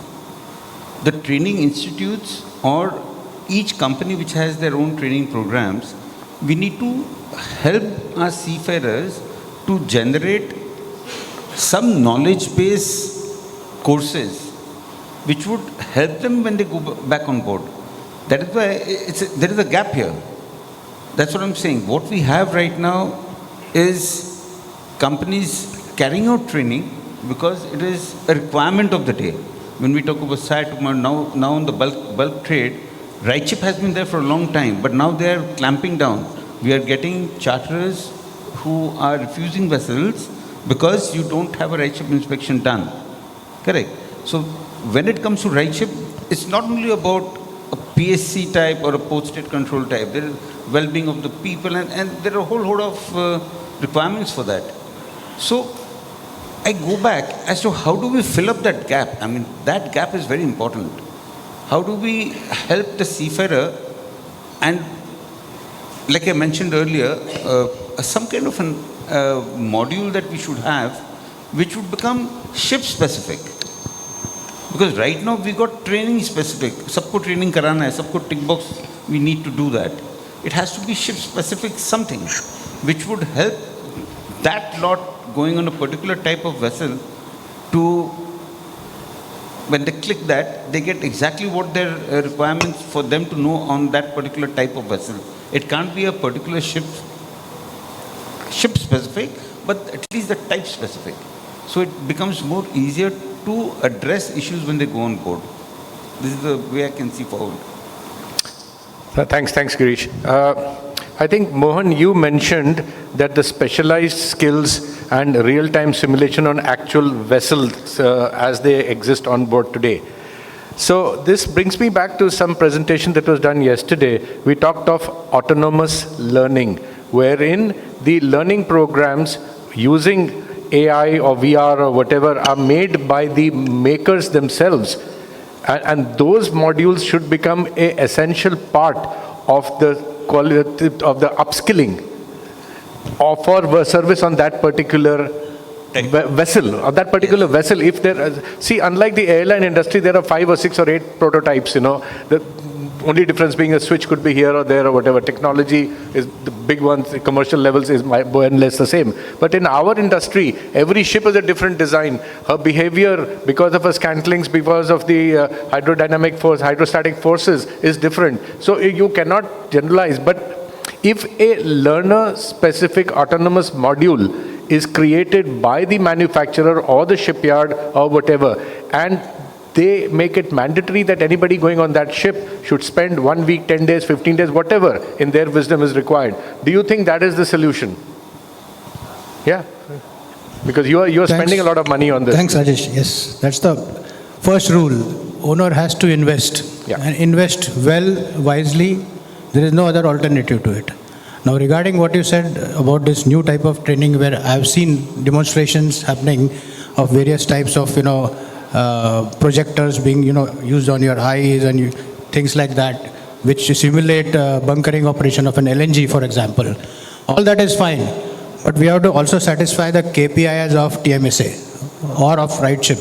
S8: The training institutes or each company which has their own training programs, we need to help our seafarers to generate some knowledge-based courses which would help them when they go back on board. That is why there is a gap here. That's what I'm saying. What we have right now is companies carrying out training because it is a requirement of the day. When we talk about now in the bulk trade, RightShip has been there for a long time, but now they are clamping down. We are getting charterers who are refusing vessels because you don't have a RightShip inspection done. Correct. So when it comes to RightShip, it's not only about a PSC type or a port state control type. There is well-being of the people, and there are a whole lot of requirements for that. So I go back as to how do we fill up that gap? I mean, that gap is very important. How do we help the seafarer? And like I mentioned earlier, some kind of a module that we should have, which would become ship specific. Because right now we got training specific. Sabko training karana hai, sabko tick box, we need to do that. It has to be ship specific something, which would help that lot going on a particular type of vessel to, when they click that, they get exactly what their requirements for them to know on that particular type of vessel. It can't be a particular ship specific, but at least the type specific. So it becomes more easier to address issues when they go on board. This is the way I can see forward.
S3: Thanks, Girish. I think, Mohan, you mentioned that the specialized skills and real-time simulation on actual vessels as they exist on board today. So this brings me back to some presentation that was done yesterday. We talked of autonomous learning, wherein the learning programs using AI or VR or whatever are made by the makers themselves. And those modules should become an essential part of the quality of the upskilling or for service on that particular vessel, or that particular vessel. If there, see, unlike the airline industry, there are 5 or 6 or 8 prototypes, The only difference being a switch could be here or there or whatever. Technology is the big ones, the commercial levels is more and less the same. But in our industry, every ship is a different design. Her behavior, because of her scantlings, because of the hydrostatic forces, is different. So you cannot generalize. But if a learner-specific autonomous module is created by the manufacturer or the shipyard or whatever, and they make it mandatory that anybody going on that ship should spend 1 week, 10 days, 15 days, whatever in their wisdom is required. Do you think that is the solution? Yeah, because you are spending a lot of money on this.
S5: Thanks, Rajesh. Yes, that's the first rule. Owner has to invest, and invest well, wisely. There is no other alternative to it. Now, regarding what you said about this new type of training, where I've seen demonstrations happening of various types of, projectors being, used on your eyes and things like that, which simulate bunkering operation of an LNG, for example. All that is fine, but we have to also satisfy the KPIs of TMSA or of RightShip.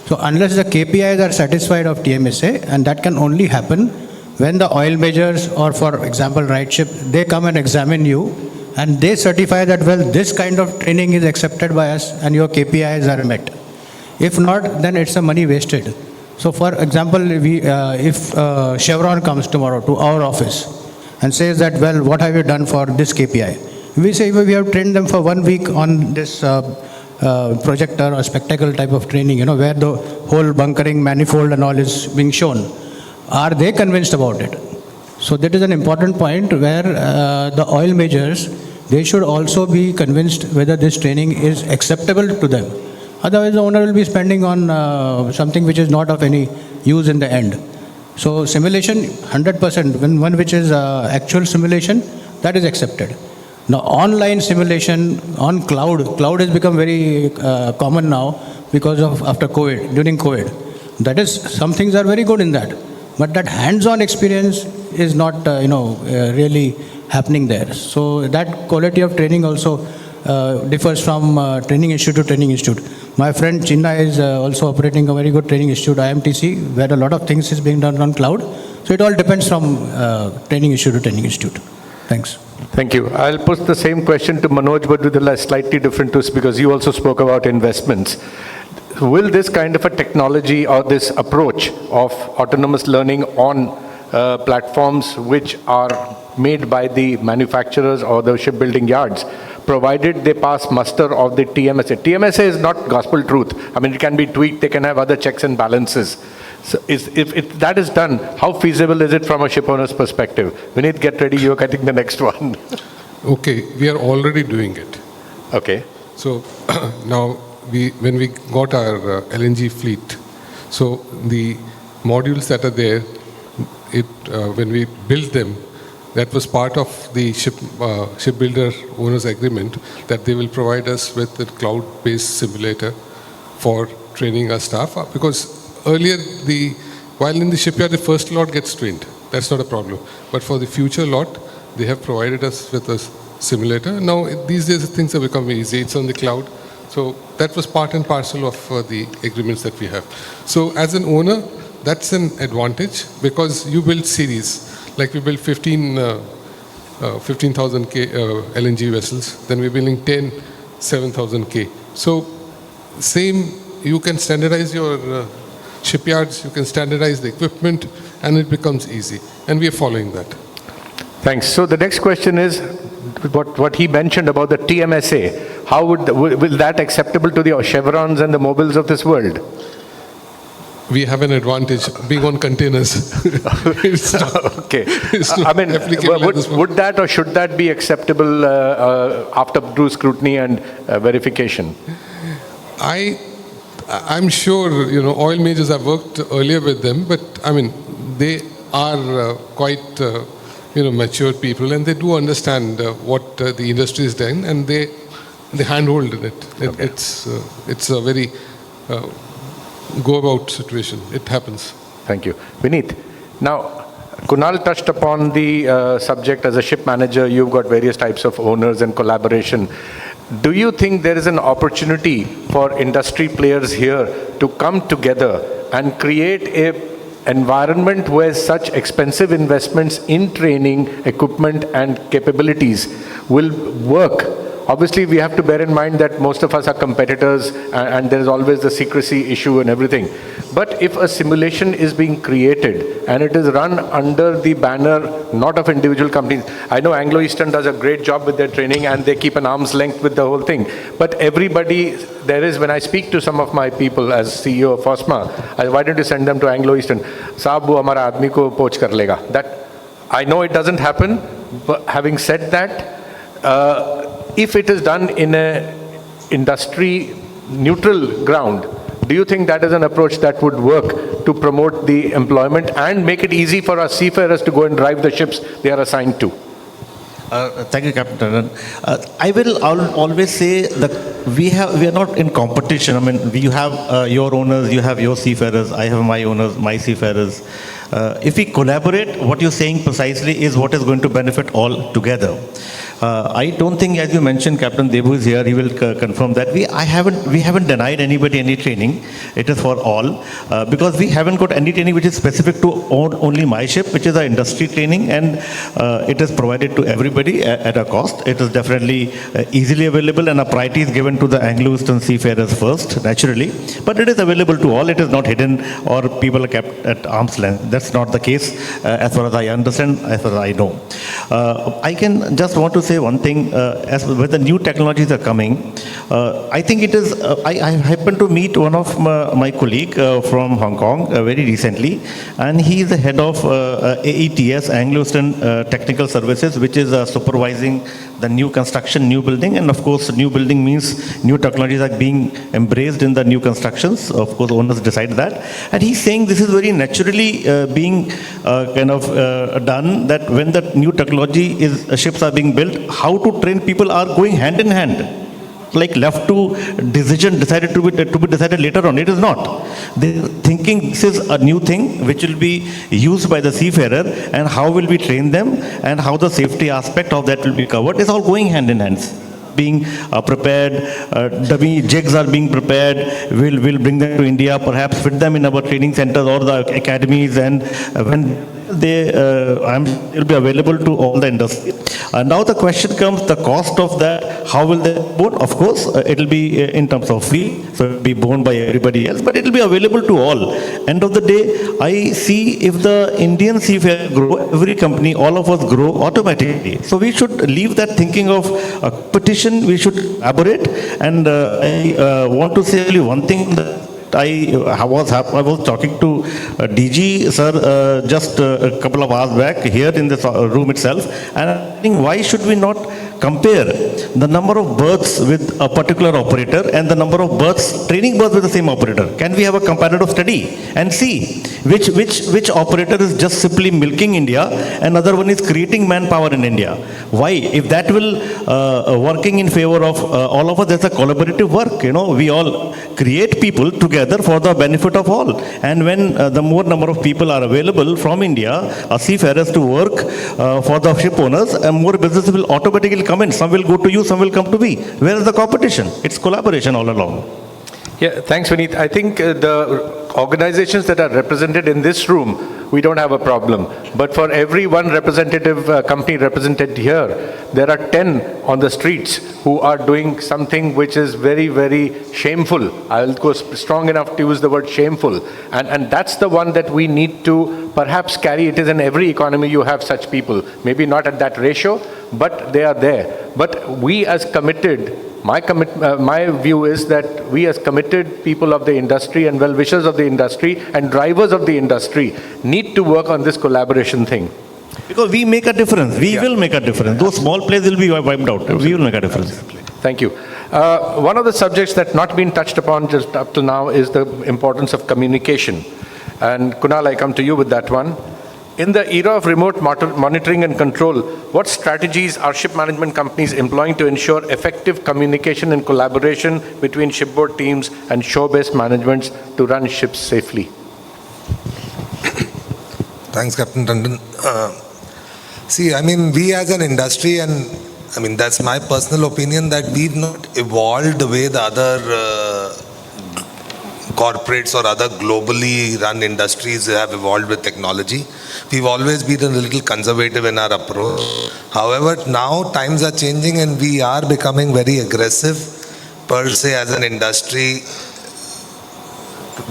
S5: So unless the KPIs are satisfied of TMSA, and that can only happen when the oil majors or, for example, RightShip, they come and examine you and they certify that, well, this kind of training is accepted by us and your KPIs are met. If not, then it's a money wasted. So, for example, if Chevron comes tomorrow to our office and says that, well, what have you done for this KPI? We say, well, we have trained them for 1 week on this projector or spectacle type of training, where the whole bunkering manifold and all is being shown. Are they convinced about it? So that is an important point where the oil majors, they should also be convinced whether this training is acceptable to them. Otherwise, the owner will be spending on something which is not of any use in the end. So simulation, 100%, when one which is actual simulation, that is accepted. Now, online simulation on cloud has become very common now because of after COVID, during COVID. That is, some things are very good in that. But that hands-on experience is not, really happening there. So that quality of training also differs from training institute to training institute. My friend Chinna is also operating a very good training institute, IMTC, where a lot of things is being done on cloud. So it all depends from training institute to training institute. Thanks.
S3: Thank you. I'll put the same question to Manoj, but with a slightly different twist, because you also spoke about investments. Will this kind of a technology or this approach of autonomous learning on platforms which are made by the manufacturers or the shipbuilding yards, provided they pass muster of the TMSA? TMSA is not gospel truth. I mean, it can be tweaked, they can have other checks and balances. So if that is done, how feasible is it from a ship owner's perspective? Vineet, get ready, you're getting the next one.
S4: Okay, we are already doing it.
S3: Okay.
S4: So now, when we got our LNG fleet, so the modules that are there, when we built them, that was part of the shipbuilder owner's agreement that they will provide us with a cloud-based simulator for training our staff. Because earlier, while in the shipyard, the first lot gets trained. That's not a problem. But for the future lot, they have provided us with a simulator. Now, these days, things have become easy. It's on the cloud. So that was part and parcel of the agreements that we have. So as an owner, that's an advantage because you build series. Like we built 15,000 LNG vessels. Then we're building 10, 7,000 K. So same you can standardize your shipyards, you can standardize the equipment, and it becomes easy. And we are following that.
S3: Thanks. So the next question is what he mentioned about the TMSA. How will that acceptable to the Chevrons and the Mobiles of this world?
S4: We have an advantage being on containers.
S3: Okay. I mean, would that or should that be acceptable after due scrutiny and verification?
S4: I'm sure, oil majors, I've worked earlier with them, but I mean, they are quite, mature people, and they do understand what the industry is doing, and they handhold in it.
S3: Okay.
S4: It's a very go-about situation. It happens.
S3: Thank you. Vineet, now, Kunal touched upon the subject as a ship manager. You've got various types of owners and collaboration. Do you think there is an opportunity for industry players here to come together and create a environment where such expensive investments in training, equipment and capabilities will work? Obviously, we have to bear in mind that most of us are competitors and there is always the secrecy issue and everything. But if a simulation is being created and it is run under the banner not of individual companies, I know Anglo Eastern does a great job with their training and they keep an arm's length with the whole thing. But everybody, when I speak to some of my people as CEO of FOSMA, why don't you send them to Anglo Eastern? Saab, wo hamara aadmi ko poach kar lega. That, I know it doesn't happen, but having said that, if it is done in a industry neutral ground, do you think that is an approach that would work to promote the employment and make it easy for our seafarers to go and drive the ships they are assigned to?
S6: Thank you, Captain. I will always say that we are not in competition. I mean, you have your owners, you have your seafarers, I have my owners, my seafarers. If we collaborate, what you're saying precisely is what is going to benefit all together. I don't think, as you mentioned, Captain Debu is here, he will confirm that. We haven't denied anybody any training. It is for all, because we haven't got any training which is specific to only my ship, which is our industry training, and it is provided to everybody at a cost. It is definitely easily available, and a priority is given to the Anglo-Eastern seafarers first, naturally. But it is available to all. It is not hidden or people are kept at arm's length. That's not the case, as far as I understand, as far as I know. I can just want to say one thing, as when the new technologies are coming, I think it is, I happened to meet one of my colleague from Hong Kong very recently, and he is the head of AETS, Anglo-Eastern Technical Services, which is supervising the new construction, new building, and of course new building means new technologies are being embraced in the new constructions. Of course owners decide that, and he's saying this is very naturally being done, that when the new technology ships are being built, how to train people are going hand in hand. Like left to decision decided to be decided later on. It is not. They're thinking this is a new thing which will be used by the seafarer, and how will we train them and how the safety aspect of that will be covered. It's all going hand in hand. Being prepared, dummy jigs are being prepared. We'll bring them to India, perhaps fit them in our training centers or the academies, and when they will be available to all the industry. Now the question comes, the cost of that, how will they borne? Of course, it will be in terms of fee, so it will be borne by everybody else, but it will be available to all. End of the day, I see if the Indian seafarer grow, every company, all of us grow automatically. So we should leave that thinking of competition, we should collaborate. And I want to say only one thing, that I was talking to DG sir just a couple of hours back here in this room itself, and I think why should we not compare the number of berths with a particular operator and the number of berths, training berths with the same operator? Can we have a comparative study and see which operator is just simply milking India and other one is creating manpower in India? Why? If that will working in favor of all of us, there's a collaborative work. We all create people together for the benefit of all. And when the more number of people are available from India, seafarers to work for the ship owners, more business will automatically come in. Some will go to you, some will come to me. Where is the competition? It's collaboration all along.
S3: Yeah, thanks, Vineet. I think the organizations that are represented in this room, we don't have a problem. But for every one representative company represented here, there are 10 on the streets who are doing something which is very, very shameful. I'll go strong enough to use the word shameful. And that's the one that we need to perhaps carry. It is in every economy you have such people. Maybe not at that ratio, but they are there. But we as committed, my view is that we as committed people of the industry and well-wishers of the industry and drivers of the industry need to work on this collaboration thing.
S6: Because we make a difference. We will make a difference. Those small players will be wiped out. We will make a difference.
S3: Absolutely. Thank you. One of the subjects that not been touched upon just up to now is the importance of communication. And Kunal, I come to you with that one. In the era of remote monitoring and control, what strategies are ship management companies employing to ensure effective communication and collaboration between shipboard teams and shore-based managements to run ships safely?
S7: Thanks, Captain Tandon. See, I mean, we as an industry, and I mean, that's my personal opinion, that we've not evolved the way the other corporates or other globally run industries have evolved with technology. We've always been a little conservative in our approach. However, now times are changing and we are becoming very aggressive per se as an industry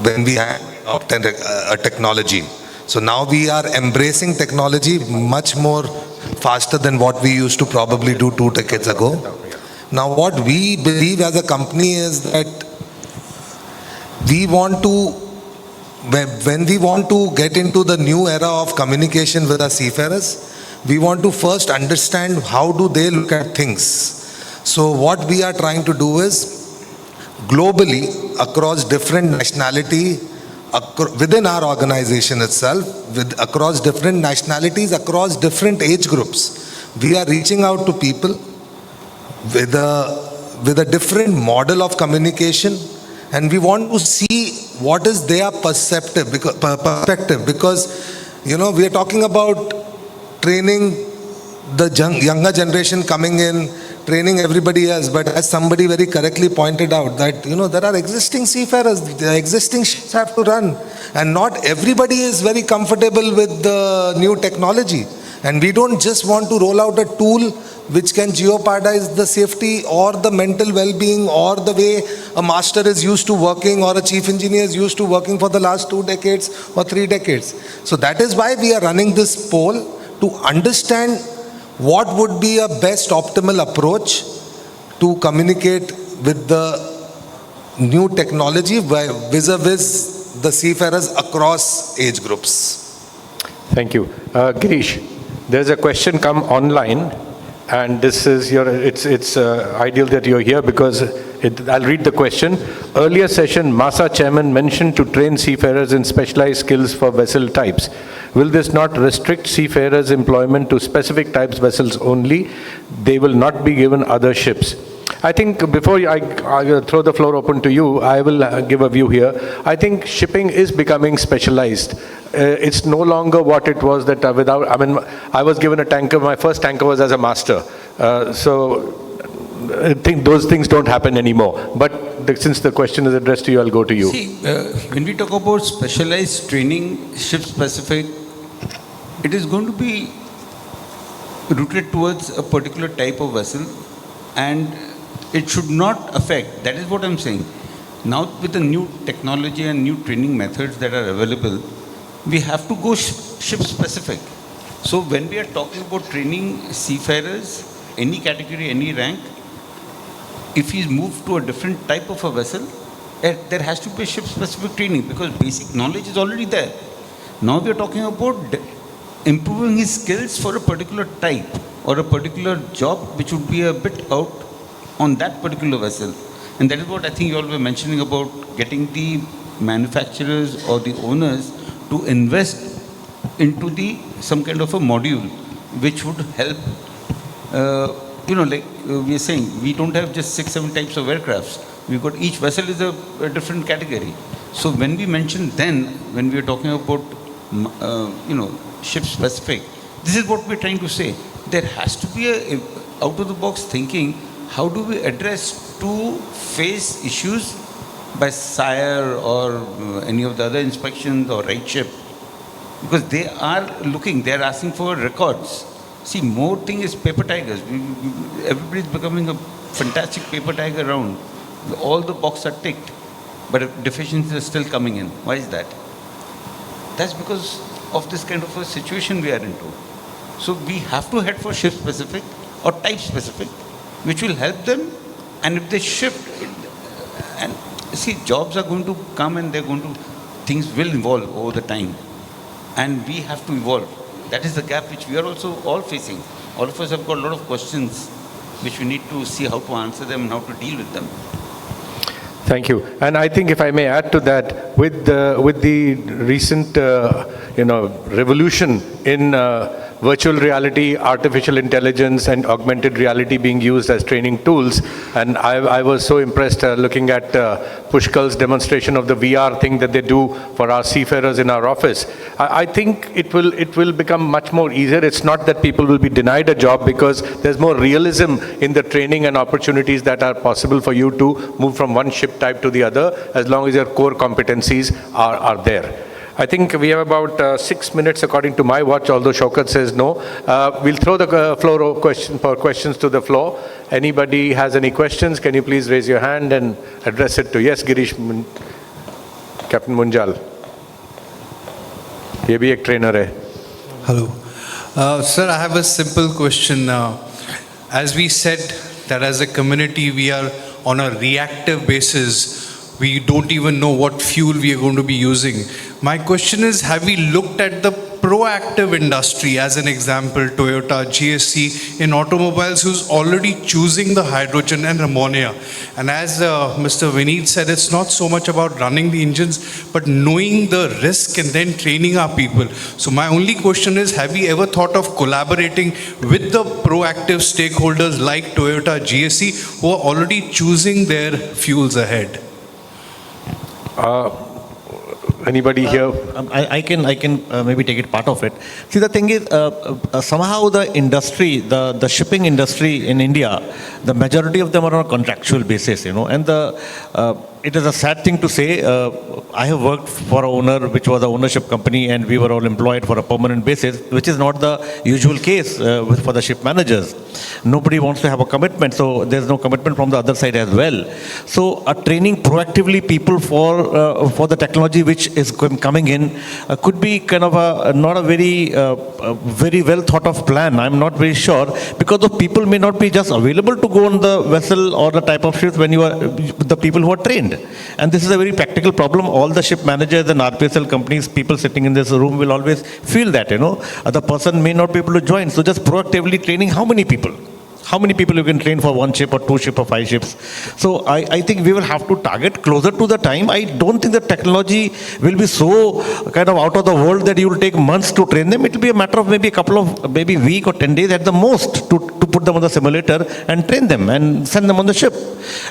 S7: when we adopt a technology. So now we are embracing technology much more faster than what we used to probably do 2 decades ago. Now what we believe as a company is that we want to, when we want to get into the new era of communication with our seafarers, we want to first understand how do they look at things. So what we are trying to do is globally across different nationality, within our organization itself, across different nationalities, across different age groups, we are reaching out to people with a different model of communication. And we want to see what is their perspective, because you know, we are talking about training the younger generation coming in, training everybody else, but as somebody very correctly pointed out that, you know, there are existing seafarers, the existing ships have to run, and not everybody is very comfortable with the new technology. And we don't just want to roll out a tool which can jeopardize the safety or the mental well-being or the way a master is used to working or a chief engineer is used to working for the last 2 decades or 3 decades. So that is why we are running this poll, to understand what would be a best optimal approach to communicate with the new technology vis-a-vis the seafarers across age groups.
S3: Thank you. Girish, there's a question come online, and this is it's ideal that you're here because I'll read the question. Earlier session, MASSA chairman mentioned to train seafarers in specialized skills for vessel types. Will this not restrict seafarers' employment to specific types vessels only? They will not be given other ships. I think before I throw the floor open to you, I will give a view here. I think shipping is becoming specialized. It's no longer what it was that I was given a tanker, my first tanker was as a master. So I think those things don't happen anymore. But since the question is addressed to you, I'll go to you.
S8: See, when we talk about specialized training, ship specific, it is going to be rooted towards a particular type of vessel, and it should not affect. That is what I'm saying. Now with the new technology and new training methods that are available, we have to go ship specific. So when we are talking about training seafarers, any category, any rank, if he's moved to a different type of a vessel, there has to be ship specific training because basic knowledge is already there. Now we are talking about improving his skills for a particular type or a particular job which would be a bit out on that particular vessel. And that is what I think you all were mentioning about getting the manufacturers or the owners to invest into some kind of a module which would help, like we are saying, we don't have just 6-7 types of aircrafts. We've got each vessel is a different category. So when we mentioned when we are talking about, ship specific, this is what we're trying to say. There has to be a out of the box thinking. How do we address to face issues by SIRE or any of the other inspections or RightShip, because they are looking, they are asking for records. See, more thing is paper tigers. Everybody is becoming a fantastic paper tiger around. All the boxes are ticked, but deficiencies are still coming in. Why is that? That's because of this kind of a situation we are into. So we have to head for ship specific or type specific, which will help them. And if they shift, and see, jobs are going to come and they're going to, things will evolve over the time. And we have to evolve. That is the gap which we are also all facing. All of us have got a lot of questions which we need to see how to answer them and how to deal with them.
S3: Thank you. And I think if I may add to that, with the recent revolution in virtual reality, artificial intelligence, and augmented reality being used as training tools, and I was so impressed looking at Pushkal's demonstration of the VR thing that they do for our seafarers in our office. I think it will become much more easier. It's not that people will be denied a job, because there's more realism in the training and opportunities that are possible for you to move from one ship type to the other, as long as your core competencies are there. I think we have about 6 minutes according to my watch, although Shaukat says no. We'll throw the floor for questions to the floor. Anybody has any questions, can you please raise your hand and address it to, yes, Girish, Captain Munjal. Ye bhi ek trainer hai.
S10: Hello. Sir, I have a simple question. As we said that as a community we are on a reactive basis, we don't even know what fuel we are going to be using. My question is, have we looked at the proactive industry, as an example, Toyota, GSC, in automobiles, who's already choosing the hydrogen and ammonia? And as Mr. Vineet said, it's not so much about running the engines, but knowing the risk and then training our people. So my only question is, have we ever thought of collaborating with the proactive stakeholders like Toyota, GSC, who are already choosing their fuels ahead?
S3: Anybody here?
S6: I can maybe take it part of it. See, the thing is, somehow the industry, the shipping industry in India, the majority of them are on a contractual basis, and it is a sad thing to say. I have worked for an owner which was an ownership company, and we were all employed for a permanent basis, which is not the usual case for the ship managers. Nobody wants to have a commitment, so there's no commitment from the other side as well. So training proactively people for the technology which is coming in could be kind of not a very well thought of plan. I'm not very sure, because the people may not be just available to go on the vessel or the type of ships when you are the people who are trained. And this is a very practical problem. All the ship managers and RPSL companies, people sitting in this room will always feel that, the person may not be able to join. So just proactively training how many people? How many people you can train for one ship or two ships or five ships? So I think we will have to target closer to the time. I don't think the technology will be so kind of out of the world that you will take months to train them. It will be a matter of maybe a couple of, maybe week or 10 days at the most to put them on the simulator and train them and send them on the ship.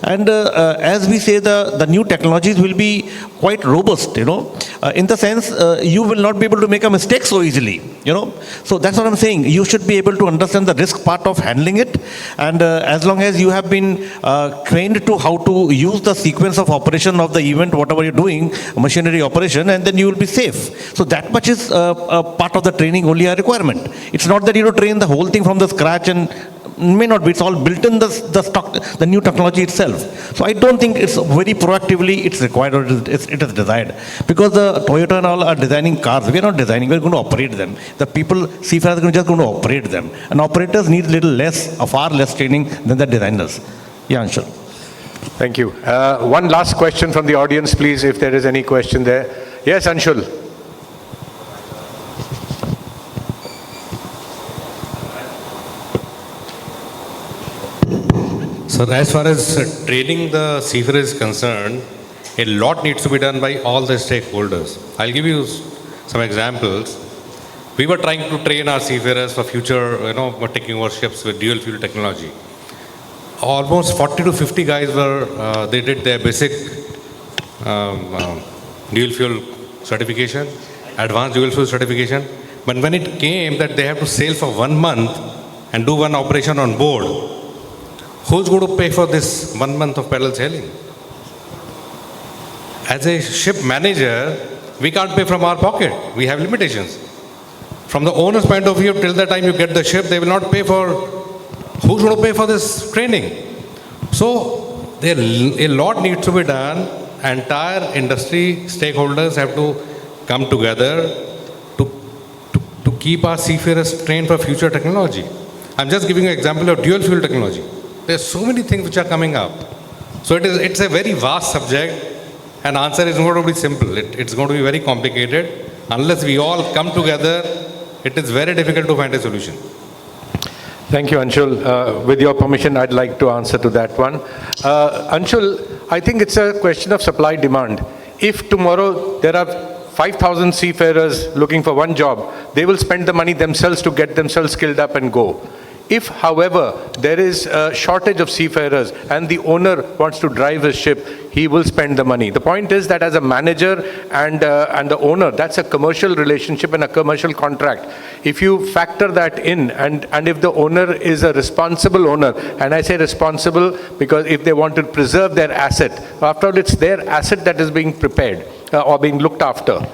S6: And as we say, the new technologies will be quite robust, in the sense you will not be able to make a mistake so easily, So that's what I'm saying. You should be able to understand the risk part of handling it. And as long as you have been trained to how to use the sequence of operation of the event, whatever you're doing, machinery operation, and then you will be safe. So that much is part of the training, only a requirement. It's not that you train the whole thing from the scratch, and may not be. It's all built in the new technology itself. So I don't think it's very proactively it's required or it is desired. Because the Toyota and all are designing cars. We are not designing, we're going to operate them. The people, seafarers are just going to operate them. And operators need far less training than the designers. Yeah, sure.
S3: Thank you. One last question from the audience, please, if there is any question there. Yes, Anshul.
S11: So as far as training the seafarers is concerned, a lot needs to be done by all the stakeholders. I'll give you some examples. We were trying to train our seafarers for future, taking over ships with dual fuel technology. Almost 40 to 50 guys they did their basic dual fuel certification, advanced dual fuel certification. But when it came that they have to sail for 1 month and do one operation on board, who's going to pay for this 1 month of parallel sailing? as a ship manager, we can't pay from our pocket. We have limitations. From the owner's point of view, till the time you get the ship, they will not pay for, who's going to pay for this training? So a lot needs to be done. Entire industry stakeholders have to come together to keep our seafarers trained for future technology. I'm just giving you an example of dual fuel technology. There's so many things which are coming up. So it's a very vast subject, and answer is not going to be simple. It's going to be very complicated. Unless we all come together, it is very difficult to find a solution.
S3: Thank you, Anshul. With your permission, I'd like to answer to that one. Anshul, I think it's a question of supply-demand. If tomorrow there are 5,000 seafarers looking for one job, they will spend the money themselves to get themselves skilled up and go. If, however, there is a shortage of seafarers and the owner wants to drive his ship, he will spend the money. The point is that as a manager and the owner, that's a commercial relationship and a commercial contract. If you factor that in, and if the owner is a responsible owner, and I say responsible because if they want to preserve their asset, after all, it's their asset that is being prepared or being looked after.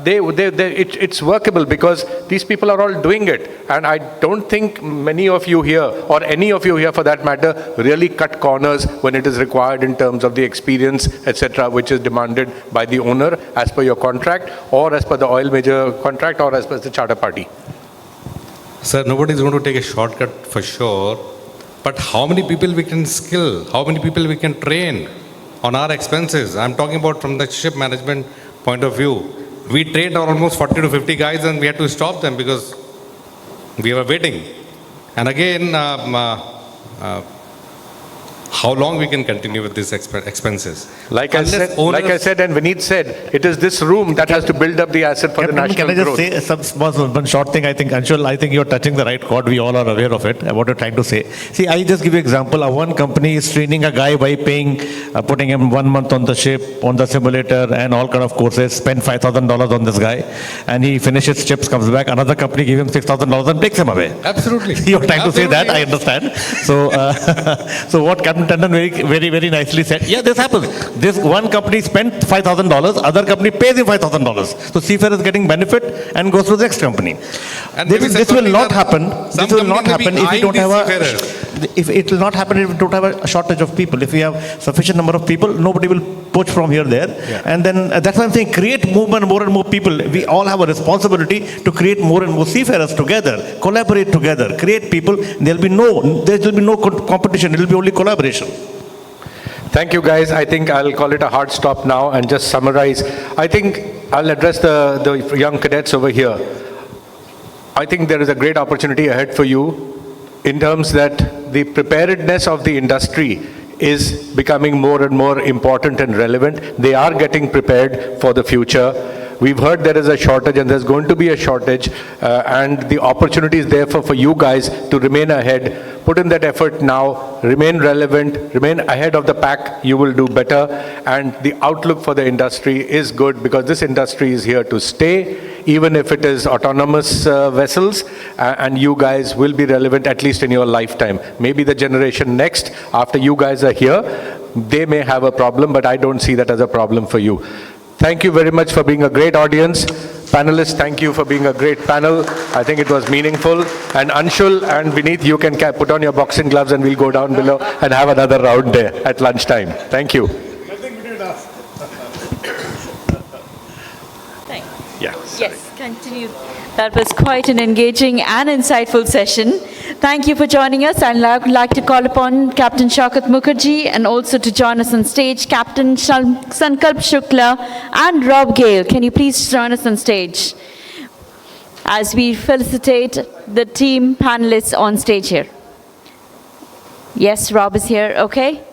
S3: It's workable because these people are all doing it, and I don't think many of you here, or any of you here for that matter, really cut corners when it is required in terms of the experience, etc., which is demanded by the owner as per your contract, or as per the oil major contract, or as per the charter party.
S11: Sir, nobody is going to take a shortcut for sure, but how many people we can skill, how many people we can train on our expenses? I'm talking about from the ship management point of view. We trained almost 40 to 50 guys and we had to stop them because we were waiting. And again, how long we can continue with these expenses?
S3: Like I said, and Vineet said, it is this room that has to build up the asset for the national growth.
S6: Can I just say one short thing? I think, Anshul, I think you're touching the right chord. We all are aware of it, what you're trying to say. See, I just give you an example. One company is training a guy by putting him 1 month on the ship, on the simulator, and all kind of courses, spend $5,000 on this guy, and he finishes ships, comes back. Another company give him $6,000 and takes him away.
S11: Absolutely.
S6: You're trying to say that, I understand. So, so what Captain Tandon very nicely said, yeah, this happens. This one company spent $5,000, other company pays him $5,000. So seafarer is getting benefit and goes to the next company. And this will not happen. This will not happen if we don't have it will not happen if we don't have a shortage of people. If we have sufficient number of people, nobody will poach from here there. Yeah. And then that's why I'm saying create more and more people. We all have a responsibility to create more and more seafarers together, collaborate together, create people. There will be no competition. It will be only collaboration.
S3: Thank you, guys. I think I'll call it a hard stop now and just summarize. I think I'll address the young cadets over here. I think there is a great opportunity ahead for you in terms that the preparedness of the industry is becoming more and more important and relevant. They are getting prepared for the future. We've heard there is a shortage and there's going to be a shortage, and the opportunity is therefore for you guys to remain ahead. Put in that effort now, remain relevant, remain ahead of the pack, you will do better. And the outlook for the industry is good because this industry is here to stay, even if it is autonomous vessels, and you guys will be relevant at least in your lifetime. Maybe the generation next, after you guys are here, they may have a problem, but I don't see that as a problem for you. Thank you very much for being a great audience. Panelists, thank you for being a great panel. I think it was meaningful. And Anshul and Vineet, you can put on your boxing gloves and we'll go down below and have another round there at lunchtime. Thank you.
S1: Yes, continue. That was quite an engaging and insightful session. Thank you for joining us. I'd like to call upon Captain Shaukat Mukherjee and also to join us on stage, Captain Sankalp Shukla and Rob Gale. Can you please join us on stage as we felicitate the team panelists on stage here? Yes, Rob is here. Okay.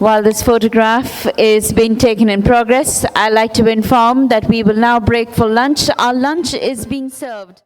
S1: While this photograph is being taken in progress, I'd like to inform that we will now break for lunch. Our lunch is being served.